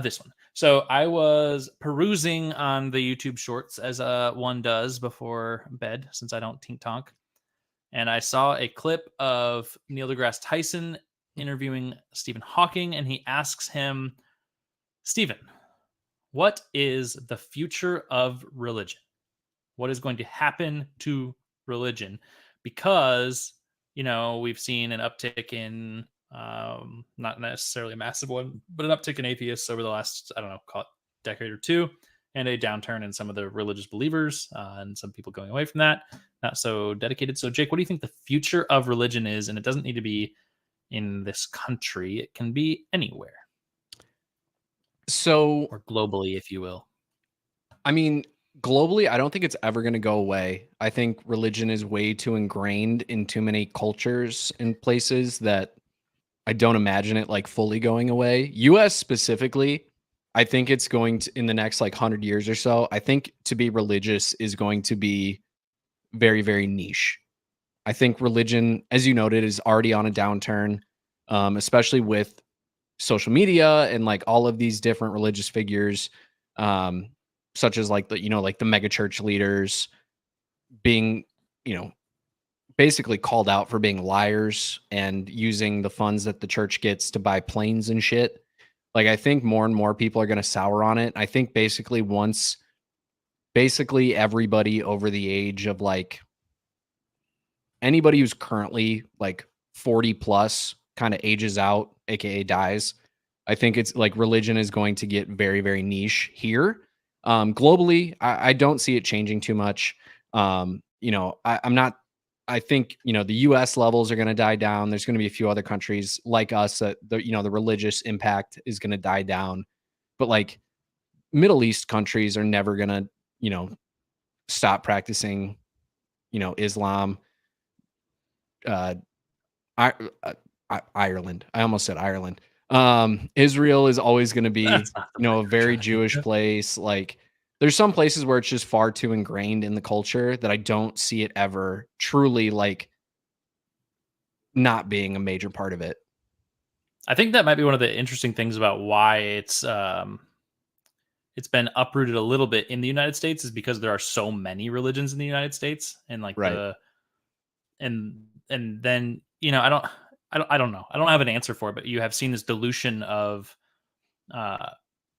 this one. So I was perusing on the YouTube Shorts as one does before bed, since I don't tink tonk, and I saw a clip of Neil deGrasse Tyson interviewing Stephen Hawking, and he asks him, Stephen, what is the future of religion? What is going to happen to religion? Because, we've seen an uptick in, not necessarily a massive one, but an uptick in atheists over the last, call it decade or two, and a downturn in some of the religious believers, and some people going away from that, not so dedicated. So, Jake, what do you think the future of religion is? And it doesn't need to be in this country. It can be anywhere. So, or globally, if you will. I mean, globally, I don't think it's ever going to go away. I think religion is way too ingrained in too many cultures and places that I don't imagine it like fully going away. US specifically, I think it's going to, in the next like 100 years or so, I think to be religious is going to be very, very niche. I think religion, as you noted, is already on a downturn, especially with social media and like all of these different religious figures, such as like the mega church leaders being, basically called out for being liars and using the funds that the church gets to buy planes and shit. Like, I think more and more people are going to sour on it. I think basically everybody over the age of like anybody who's currently like 40 plus kind of ages out, aka dies. I think it's like religion is going to get very, very niche here. Globally, I don't see it changing too much. I'm not I think, the US levels are going to die down. There's going to be a few other countries like us that the religious impact is going to die down. But like Middle East countries are never going to, stop practicing, Islam. Uh, I, Ireland. I almost said Ireland. Israel is always going to be, That's not the word a I was very trying to think Jewish of. place. Like there's some places where it's just far too ingrained in the culture that I don't see it ever truly like not being a major part of it. I think that might be one of the interesting things about why it's been uprooted a little bit in the United States is because there are so many religions in the United States, and like Right. and then I don't know. I don't have an answer for it, but you have seen this dilution of uh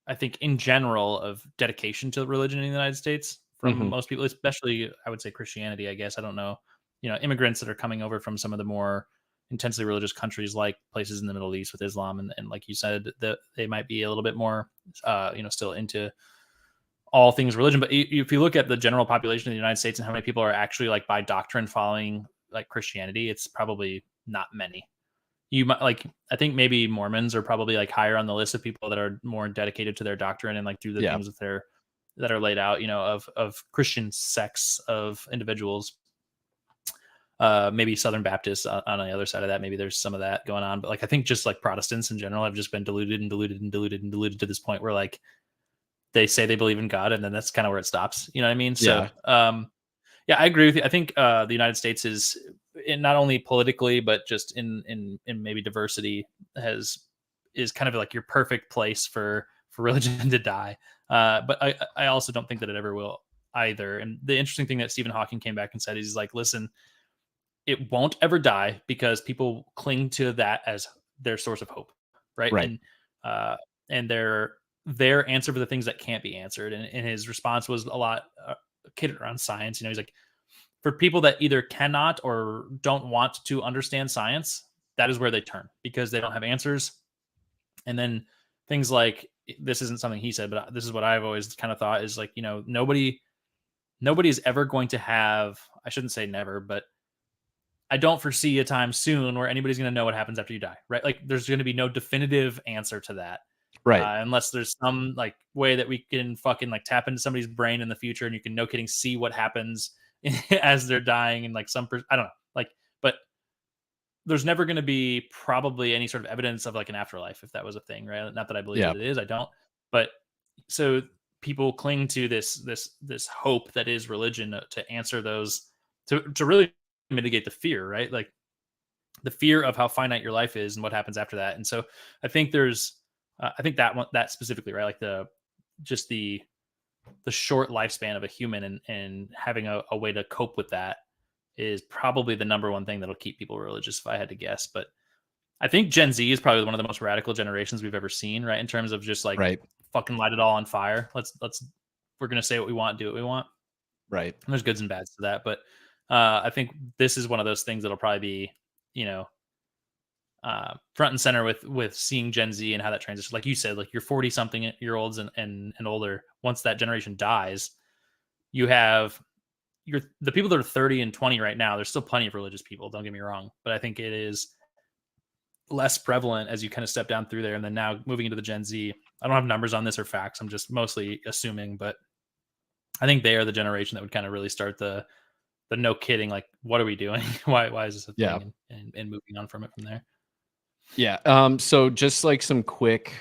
I think in general of dedication to religion in the United States from Mhm. most people, especially I would say Christianity, I guess. I don't know, immigrants that are coming over from some of the more intensely religious countries like places in the Middle East with Islam and like you said, that they might be a little bit more still into all things religion. But if you look at the general population of the United States and how many people are actually like by doctrine following like Christianity, it's probably not many. You might like, I think maybe Mormons are probably like higher on the list of people that are more dedicated to their doctrine and like do the Yeah. things that are laid out, of Christian sects of individuals. Maybe Southern Baptists on the other side of that. Maybe there's some of that going on, but like I think just like Protestants in general have just been diluted and diluted and diluted and diluted to this point where like they say they believe in God and then that's kind of where it stops. You know what I mean? So, Yeah. yeah, I agree with you. I think the United States is not only politically, but just in maybe diversity is kind of like your perfect place for religion to die. But I also don't think that it ever will either. And the interesting thing that Stephen Hawking came back and said is he's like, listen, it won't ever die because people cling to that as their source of hope, right? Right. Uh, and their answer for the things that can't be answered. And his response was a lot catered around science. He's like, for people that either cannot or don't want to understand science, that is where they turn because they don't have answers. And then things like this isn't something he said, but this is what I've always kind of thought is like, nobody is ever going to have, I shouldn't say never, but I don't foresee a time soon where anybody's going to know what happens after you die, right? Like there's going to be no definitive answer to that. Right. Unless there's some like way that we can fucking like tap into somebody's brain in the future and you can no kidding see what happens as they're dying and like I don't know, like, but there's never going to be probably any sort of evidence of like an afterlife if that was a thing, right? Not that I believe Yeah. that it is, I don't, but so people cling to this hope that is religion to answer those to really mitigate the fear, right? Like the fear of how finite your life is and what happens after that. And so I think I think that one, that specifically, right? Like just the short lifespan of a human and having a way to cope with that is probably the number one thing that'll keep people religious if I had to guess. But I think Gen Z is probably one of the most radical generations we've ever seen, right? In terms of just like Right. fucking light it all on fire. We're going to say what we want, do what we want. Right. And there's goods and bads to that. But I think this is one of those things that'll probably be, front and center with seeing Gen Z and how that transitions. Like you said, like your 40 something year olds and older, once that generation dies, you have the people that are 30 and 20 right now. There's still plenty of religious people, don't get me wrong, but I think it is less prevalent as you kind of step down through there. And then now moving into the Gen Z, I don't have numbers on this or facts. I'm just mostly assuming, but I think they are the generation that would kind of really start the no kidding, like, what are we doing? Why is this a Yeah. thing? And moving on from it from there. Yeah. So just like some quick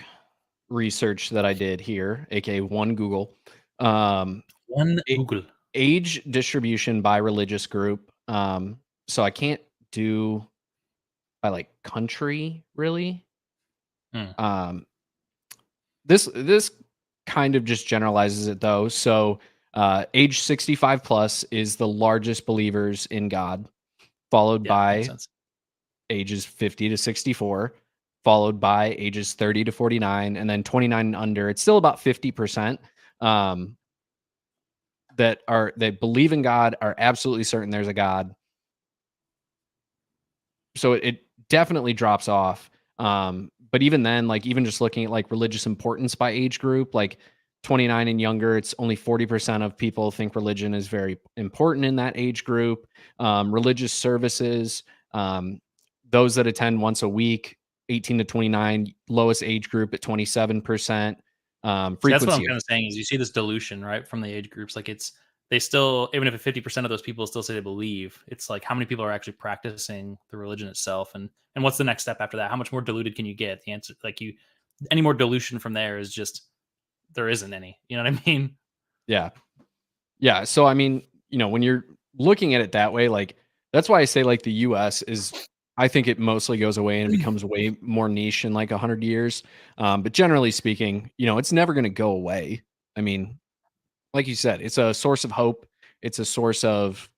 research that I did here, aka one Google. One a- Google. Age distribution by religious group. So I can't do by like country really. Hmm. This kind of just generalizes it though. So age 65 plus is the largest believers in God, followed Yeah, makes by sense. ages 50 to 64, followed by ages 30 to 49, and then 29 and under. It's still about 50% um, that believe in God, are absolutely certain there's a God. So it definitely drops off. But even then, like even just looking at like religious importance by age group, like 29 and younger, it's only 40% of people think religion is very important in that age group. Religious services, those that attend once a week, 18 to 29, lowest age group at 27%. See, that's what I'm Frequency of, kind of saying is you see this dilution, right, from the age groups. Like they still, even if 50% of those people still say they believe, it's like how many people are actually practicing the religion itself, and what's the next step after that? How much more diluted can you get? The answer, like any more dilution from there is just there isn't any. You know what I mean? yeah. Yeah. So, I mean, when you're looking at it that way, like, that's why I say, like, the US is, I think it mostly goes away and it becomes way more niche in like 100 years. But generally speaking, it's never going to go away. I mean, like you said, it's a source of hope. It's a source of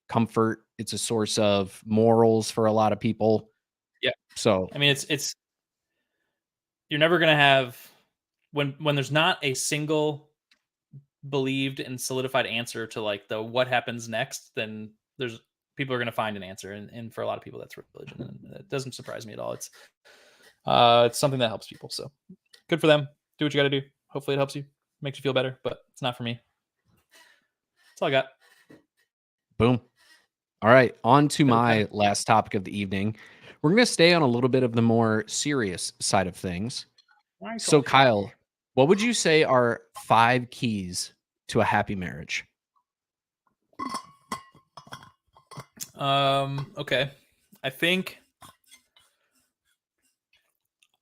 comfort. It's a source of morals for a lot of people. Yeah. So, I mean, it's you're never gonna have when there's not a single believed and solidified answer to like the what happens next, then there's people are going to find an answer, and for a lot of people that's religion, and it doesn't surprise me at all. It's something that helps people, so good for them. Do what you got to do. Hopefully it helps you, makes you feel better, but it's not for me. That's all I got. boom. All right, on to Okay. my last topic of the evening. We're going to stay on a little bit of the more serious side of things. So, Kyle, what would you say are 5 keys to a happy marriage? Okay. I think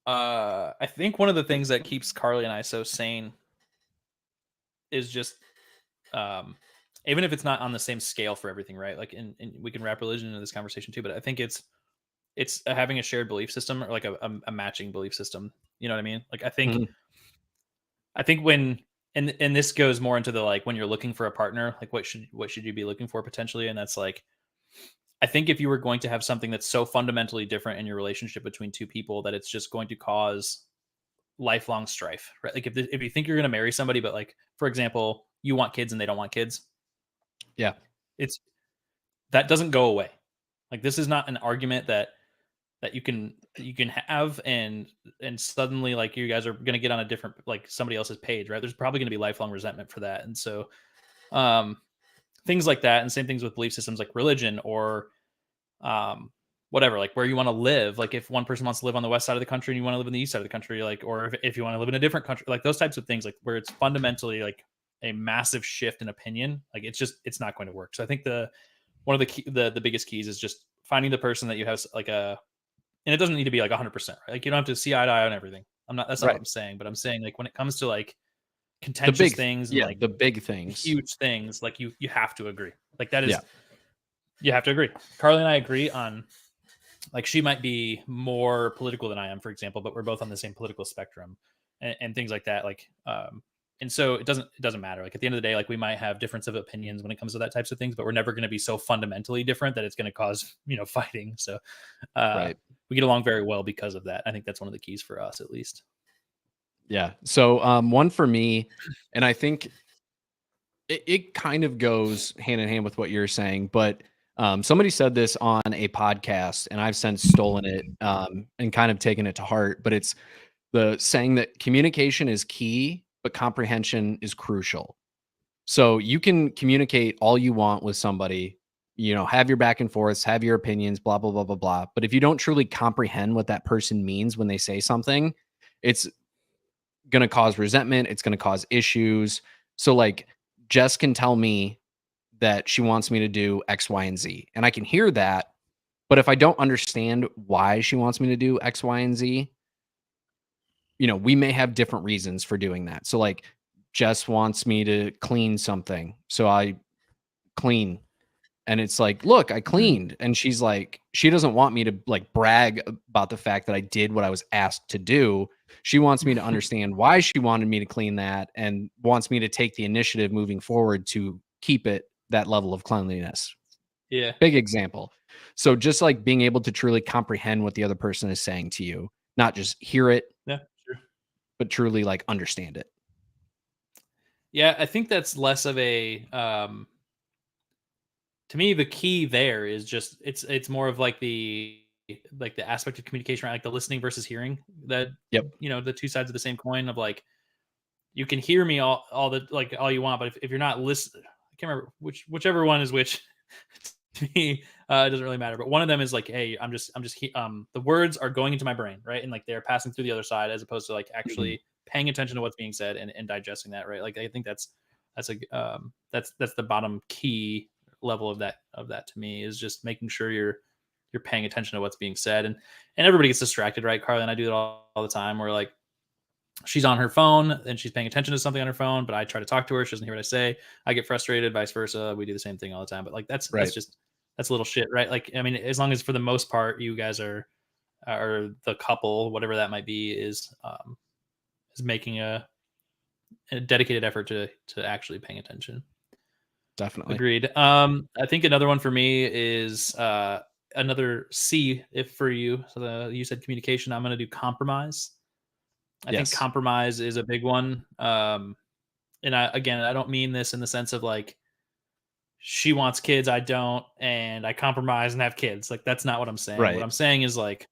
one of the things that keeps Carly and I so sane is just even if it's not on the same scale for everything, right? Like, and we can wrap religion into this conversation too, but I think it's having a shared belief system, or like a matching belief system. You know what I mean? Like, Mhm. I think when, and this goes more into the, like, when you're looking for a partner, like what should you be looking for potentially? And that's like, I think if you were going to have something that's so fundamentally different in your relationship between two people that it's just going to cause lifelong strife, right? Like if you think you're going to marry somebody, but like, for example, you want kids and they don't want kids, Yeah. it's that doesn't go away. Like, this is not an argument that you can have, and suddenly, like, you guys are going to get on a different, like, somebody else's page, right? There's probably going to be lifelong resentment for that. And so um things like that, and same things with belief systems like religion, or um whatever, like where you want to live. Like, if one person wants to live on the west side of the country and you want to live in the east side of the country, like, or if you want to live in a different country, like those types of things, like where it's fundamentally like a massive shift in opinion, like it's not going to work. So I think one of the biggest keys is just finding the person that you have like and it doesn't need to be like 100%, right? Like, you don't have to see eye to eye on everything. That's not what Right. I'm saying, but I'm saying, like, when it comes to like The contentious big things and like the big things. huge things, like you have to agree. Like, that is, Yeah. you have to agree. Carly and I agree on, like, she might be more political than I am, for example, but we're both on the same political spectrum, and things like that. Like, and so it doesn't matter. Like, at the end of the day, like, we might have difference of opinions when it comes to that types of things, but we're never going to be so fundamentally different that it's going to cause, fighting. So Right. we get along very well because of that. I think that's one of the keys for us, at least. Yeah. So, one for me, and I think it kind of goes hand in hand with what you're saying, but somebody said this on a podcast, and I've since stolen it and kind of taken it to heart. But it's the saying that communication is key, but comprehension is crucial. So you can communicate all you want with somebody, have your back and forths, have your opinions, blah, blah, blah, blah, blah. But if you don't truly comprehend what that person means when they say something, it's going to cause resentment. It's going to cause issues. So, like, Jess can tell me that she wants me to do X, Y, and Z, and I can hear that. But if I don't understand why she wants me to do X, Y, and Z, we may have different reasons for doing that. So, like, Jess wants me to clean something. So I clean. And it's like, look, I cleaned. And she's like, she doesn't want me to like brag about the fact that I did what I was asked to do. She wants me to understand why she wanted me to clean that, and wants me to take the initiative moving forward to keep it that level of cleanliness. Yeah. Big example. So just like being able to truly comprehend what the other person is saying to you, not just hear it, Yeah. Sure. but truly like understand it. Yeah. I think that's less of a, to me, the key there is just it's more of like the aspect of communication, right? Like the listening versus hearing, that Yep. the two sides of the same coin, of like, you can hear me all you want, but if you're not listening, I can't remember whichever one is which. To me, it doesn't really matter. But one of them is like, hey, the words are going into my brain, right, and like they're passing through the other side, as opposed to like Mhm. actually paying attention to what's being said and digesting that, right? Like I think that's the bottom key level of that to me, is just making sure you're paying attention to what's being said, and everybody gets distracted, right? Carly and I do it all the time. Where like she's on her phone and she's paying attention to something on her phone, but I try to talk to her. She doesn't hear what I say. I get frustrated, vice versa. We do the same thing all the time. But like Right. that's little shit, right? Like I mean, as long as for the most part you guys are the couple, whatever that might be, is making a dedicated effort to actually paying attention. Definitely. Agreed. I think another one for me is another C if for you. So you said communication. I'm going to do compromise. I think Yes. compromise is a big one. And I don't mean this in the sense of like she wants kids, I don't, and I compromise and have kids. Like that's not what I'm saying. What Right. I'm saying is like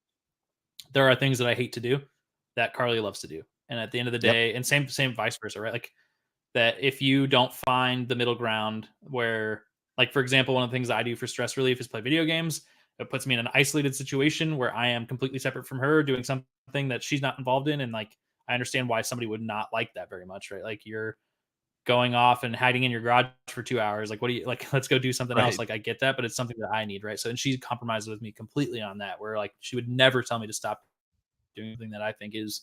there are things that I hate to do that Carly loves to do, and at the end of the Yep. day, and same vice versa, right? Like that if you don't find the middle ground where, like for example, one of the things that I do for stress relief is play video games. It puts me in an isolated situation where I am completely separate from her, doing something that she's not involved in, and like I understand why somebody would not like that very much, right? Like you're going off and hiding in your garage for 2 hours. Like, what do you like? Let's go do something else. Right. Like, I get that, but it's something that I need, right? So, and she compromises with me completely on that, where like she would never tell me to stop doing something that I think is,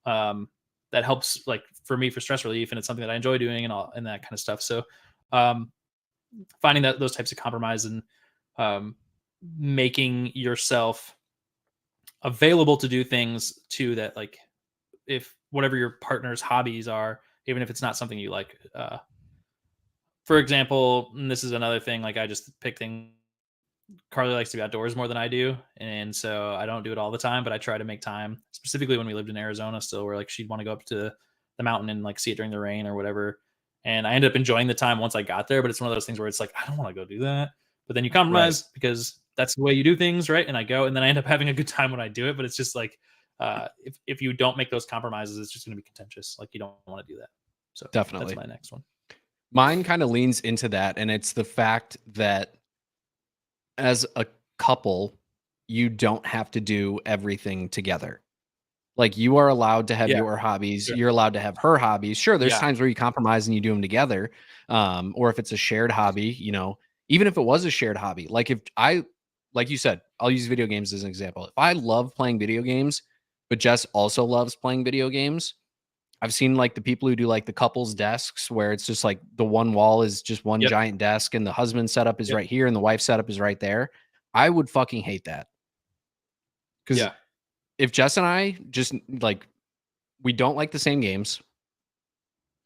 that helps like for me for stress relief, and it's something that I enjoy doing and all and that kind of stuff. So, um, finding that those types of compromise and um, making yourself available to do things too that like if whatever your partner's hobbies are, even if it's not something you like. For example, and this is another thing, like I just pick things. Carly likes to be outdoors more than I do, and so I don't do it all the time, but I try to make time. Specifically, when we lived in Arizona, still, where like she'd want to go up to the mountain and like see it during the rain or whatever. And I ended up enjoying the time once I got there, but it's one of those things where it's like I don't want to go do that, but then you Right. compromise because that's the way you do things, right? And I go, and then I end up having a good time when I do it. But it's just like if you don't make those compromises, it's just going to be contentious. Like you don't want to do that. So that's Definitely. my next one. Mine kind of leans into that, and it's the fact that as a couple, you don't have to do everything together. Like, you are allowed to have Yeah, your hobbies, sure. you're allowed to have her hobbies. Sure, there's Yeah, times where you compromise and you do them together, or if it's a shared hobby, even if it was a shared hobby, like you said, I'll use video games as an example. If I love playing video games, but Jess also loves playing video games, I've seen, like, the people who do, like, the couples desks where it's just, like, the one wall is just one yep, giant desk and the husband's setup is yep, right here and the wife's setup is right there. I would fucking hate that because yeah, if Jess and I just, like, we don't like the same games,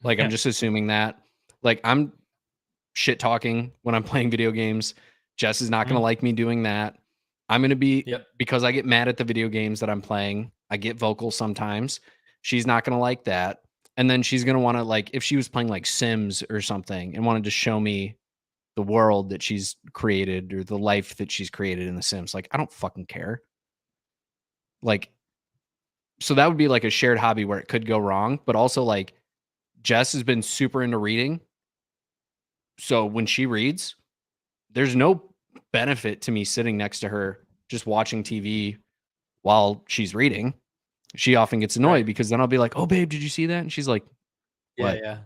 like, I'm yeah. just assuming that. Like, I'm shit talking when I'm playing video games. Jess is not gonna Mhm. like me doing that. I'm gonna be Yep. because I get mad at the video games that I'm playing, I get vocal sometimes. She's not gonna like that. And then she's gonna wanna, like, if she was playing, like, Sims or something and wanted to show me the world that she's created or the life that she's created in The Sims, like, I don't fucking care. Like, so that would be, like, a shared hobby where it could go wrong, but also, like, Jess has been super into reading, so when she reads, there's no benefit to me sitting next to her just watching TV while she's reading. She often gets annoyed Right. because then I'll be like, "Oh, babe, did you see that?" And she's like, Yeah, "What?" yeah.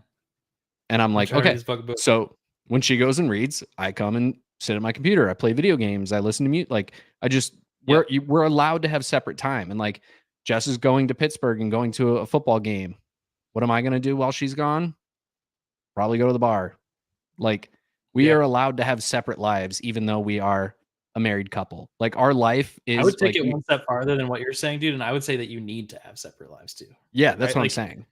And I'm I'm like, trying to read "Okay." this fucking book. So when she goes and reads, I come and sit at my computer. I play video games. I listen to music. Like, I just Yep. we're allowed to have separate time. And like Jess is going to Pittsburgh and going to a football game. What am I going to do while she's gone? Probably go to the bar. Like, we Yeah. are allowed to have separate lives, even though we are a married couple. Like, our life I would is take like it we one step farther than what you're saying, dude, and I would say that you need to have separate lives too, yeah, that's right? what I'm Like, saying.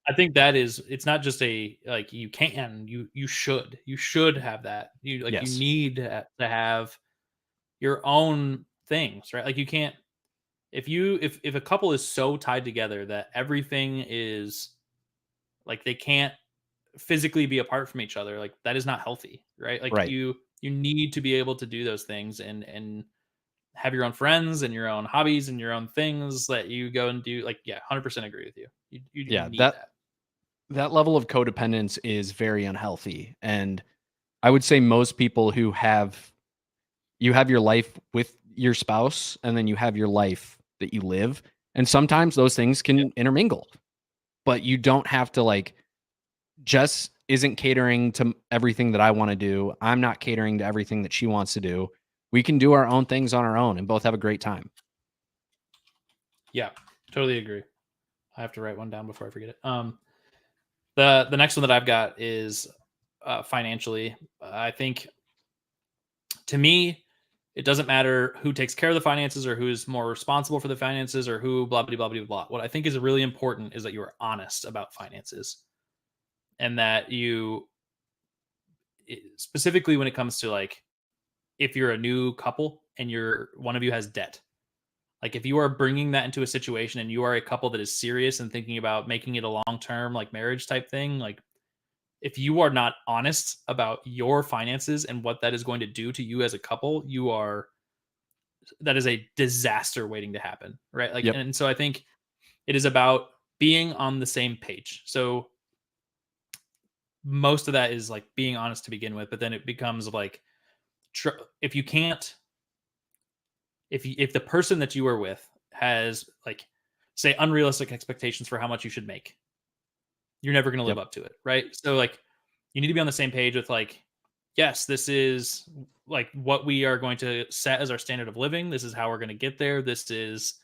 I think that is it's not just a like you can, you should. You should have that. You Yes. need to have your own things, right? Like you can't if a couple is so tied together that everything is like they can't physically be apart from each other, like that is not healthy, right? Like Right. you need to be able to do those things and have your own friends and your own hobbies and your own things that you go and do. Like, yeah, 100% agree with you. You Yeah, need that that. that level of codependence is very unhealthy. And I would say most people who you have your life with your spouse and then you have your life that you live. And sometimes those things Yeah. can intermingle, but you don't have to like, Jess isn't catering to everything that I want to do. I'm not catering to everything that she wants to do. We can do our own things on our own and both have a great time. Yeah, totally agree. I have to write one down before I forget it. The next one that I've got is financially. I think to me, it doesn't matter who takes care of the finances or who's more responsible for the finances or who blah blah blah blah blah. What I think is really important is that you are honest about finances and that you specifically when it comes to like if you're a new couple and one of you has debt. Like if you are bringing that into a situation and you are a couple that is serious and thinking about making it a long-term like marriage type thing, like if you are not honest about your finances and what that is going to do to you as a couple, that is a disaster waiting to happen, right? Like, Yep. and so I think it is about being on the same page. So most of that is like being honest to begin with, but then it becomes like if you can't, if the person that you are with has like say unrealistic expectations for how much you should make, you're never going to live Yep. up to it, right? So like you need to be on the same page with like yes, this is like what we are going to set as our standard of living. This is how we're going to get there. This is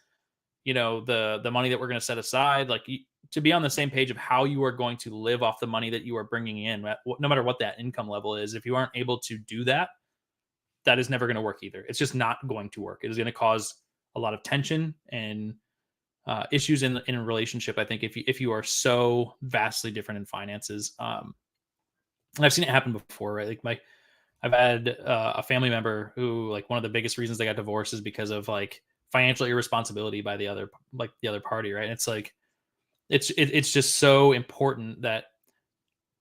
the money that we're going to set aside, like to be on the same page of how you are going to live off the money that you are bringing in, no matter what that income level is. If you aren't able to do that, that is never going to work either. It's just not going to work. It is going to cause a lot of tension and issues in a relationship. I think if you are so vastly different in finances, and I've seen it happen before, right? Like I've had a family member who like one of the biggest reasons they got divorced is because of like financial irresponsibility by the other party, right? And it's like it's just so important that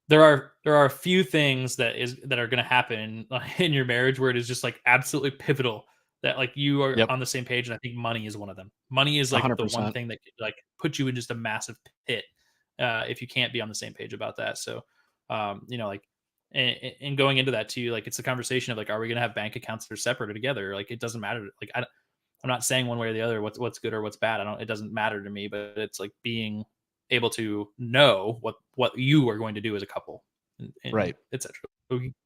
there are a few things that are going to happen in your marriage where it is just like absolutely pivotal that like you are Yep. on the same page, and I think money is one of them. Money is like the one 100%. thing that could, like put you in just a massive pit if you can't be on the same page about that. So like and going into that too, like it's a conversation of like, are we going to have bank accounts that are separate or together? Like it doesn't matter. Like I'm not saying one way or the other what's good or what's bad. It doesn't matter to me, but it's like being able to know what you are going to do as a couple and Right. etc.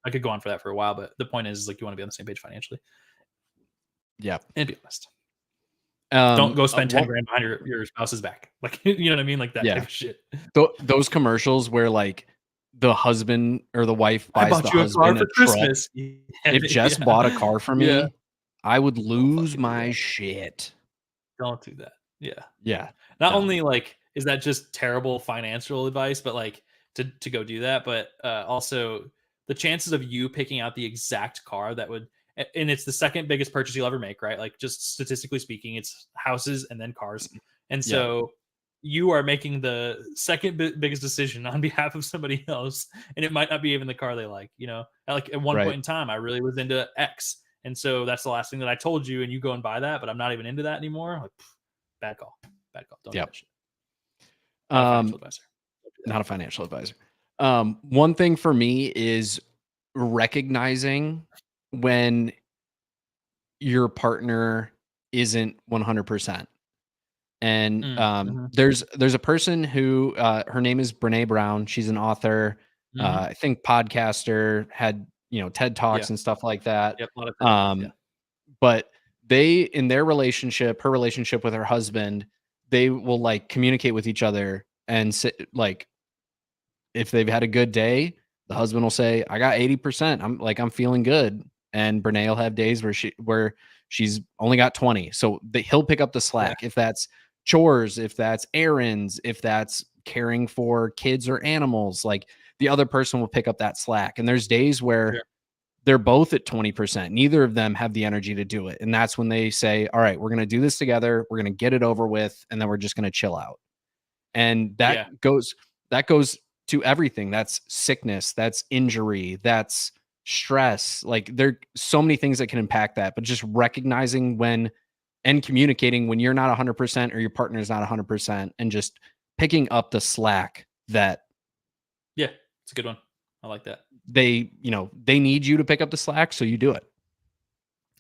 I could go on for that for a while, but the point is like you want to be on the same page financially. Yeah. And be honest. Don't go spend 10 Well, grand behind your spouse's back. Like, you know what I mean? Like that type of shit. those commercials where like the husband or the wife I buys bought the you a car husband a for truck. Christmas. If Jess bought a car for me, Yeah. I would lose fucking do my that. shit. Don't do that. Yeah. Yeah. Not No. only like is that just terrible financial advice, but like to go do that, but also the chances of you picking out the exact car that would, and it's the second biggest purchase you'll ever make, right? Like just statistically speaking, it's houses and then cars, and Yeah. so you are making the second biggest decision on behalf of somebody else, and it might not be even the car they like. Like at one Right. point in time, I really was into X, and so that's the last thing that I told you, and you go and buy that, but I'm not even into that anymore. Like, bad call. Bad call. Don't do Yep. that shit. Not a financial advisor. Not a financial advisor. One thing for me is recognizing when your partner isn't 100%. And Mhm. there's a person who her name is Brene Brown. She's an author, Mhm. I think podcaster, had TED Talks Yeah. and stuff like that. Yep. A lot of TED Talks. Yeah. But they, in their relationship, her relationship with her husband, they will like communicate with each other and say, like, if they've had a good day, the husband will say, "I got 80%. I'm feeling good." And Brene will have days where she's only got 20. So he'll pick up the Yeah. slack if that's chores, if that's errands, if that's caring for kids or animals. Like the other person will pick up that slack. And there's days where Sure. they're both at 20%. Neither of them have the energy to do it. And that's when they say, "All right, we're going to do this together. We're going to get it over with, and then we're just going to chill out." And Yeah. that goes to everything. That's sickness, that's injury, that's stress. Like there so many things that can impact that, but just recognizing when and communicating when you're not 100% or your partner is not 100% and just picking up the slack that Yeah, it's a good one. I like that. They need you to pick up the slack, so you do it.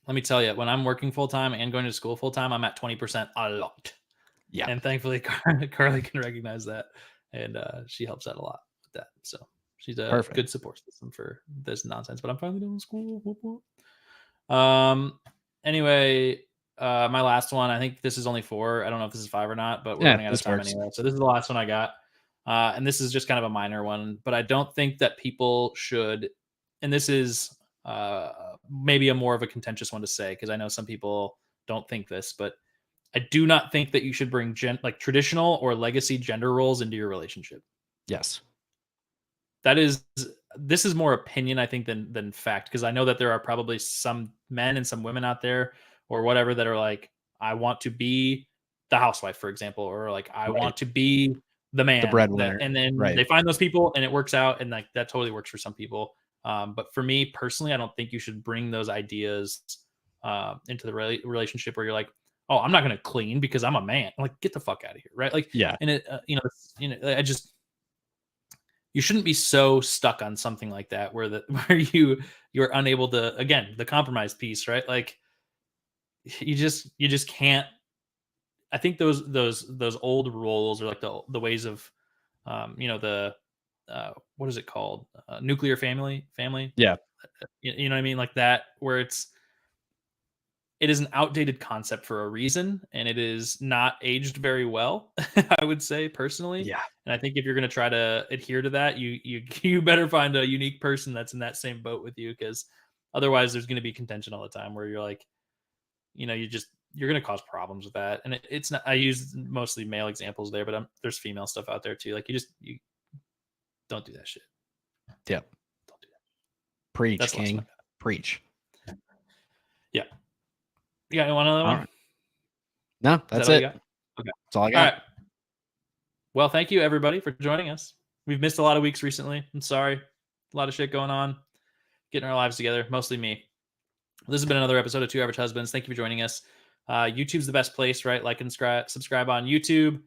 Let me tell you, when I'm working full time and going to school full time, I'm at 20% a lot. Yeah. And thankfully, Carly can recognize that, and she helps out a lot with that. So she's a Perfect. good support system for this nonsense. But I'm finally done with school. Whoop, whoop. Anyway, my last one. I think this is only 4. I don't know if this is 5 or not, but we're running out of time anyway. So this is the last one I got, and this is just kind of a minor one. But I don't think that people should. And this is maybe a more of a contentious one to say because I know some people don't think this, but I do not think that you should bring like traditional or legacy gender roles into your relationship. Yes. This is more opinion, I think, than fact, because I know that there are probably some men and some women out there or whatever that are like, I want to be the housewife, for example, or like I want to be the man, the breadwinner, and then they find those people and it works out, and like that totally works for some people. But for me personally, I don't think you should bring those ideas into the relationship where you're like, oh, I'm not going to clean because I'm a man. I'm like, get the fuck out of here, right? Like, yeah. And it, I just, you shouldn't be so stuck on something like that where you're unable to, again, the compromise piece, right? Like, you just can't. I think those old roles are like the ways of, the what is it called? Nuclear family. Yeah. You know what I mean? Like that, where it is an outdated concept for a reason, and it is not aged very well, I would say personally. Yeah. And I think if you're going to try to adhere to that, you better find a unique person that's in that same boat with you, because otherwise there's going to be contention all the time where you're like, you're going to cause problems with that. And it's not, I use mostly male examples there, but there's female stuff out there too. Like you don't do that shit. Yeah. Don't do that. Preach, that's King. Preach. Yeah. You got another one? Right. No, that's it. Okay. That's all I got. All right. Well, thank you everybody for joining us. We've missed a lot of weeks recently. I'm sorry. A lot of shit going on. Getting our lives together. Mostly me. This has been another episode of Two Average Husbands. Thank you for joining us. YouTube's the best place, right? Like and subscribe on YouTube.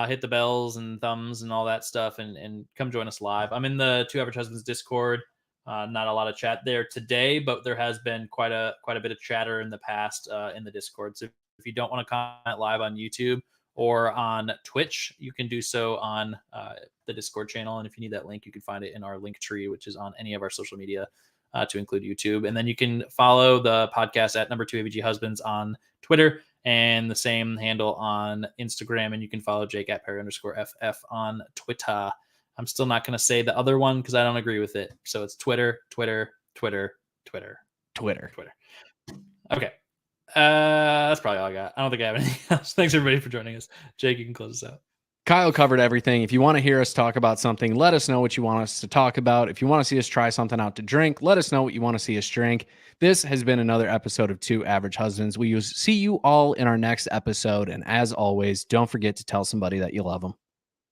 Hit the bells and thumbs and all that stuff, and come join us live. I'm in the Two Average Husbands Discord. Not a lot of chat there today, but there has been quite a bit of chatter in the past in the Discord. So if you don't want to comment live on YouTube or on Twitch, you can do so on the Discord channel. And if you need that link, you can find it in our link tree, which is on any of our social media, to include YouTube. And then you can follow the podcast at number 2 AVG Husbands on Twitter, and the same handle on Instagram. And you can follow Jake at Perry_FF on Twitter. I'm still not going to say the other one because I don't agree with it. So it's Twitter. Okay. That's probably all I got. I don't think I have anything else. Thanks everybody for joining us. Jake, you can close us out. Kyle covered everything. If you want to hear us talk about something, let us know what you want us to talk about. If you want to see us try something out to drink, let us know what you want to see us drink. This has been another episode of Two Average Husbands. We see you all in our next episode. And as always, don't forget to tell somebody that you love them.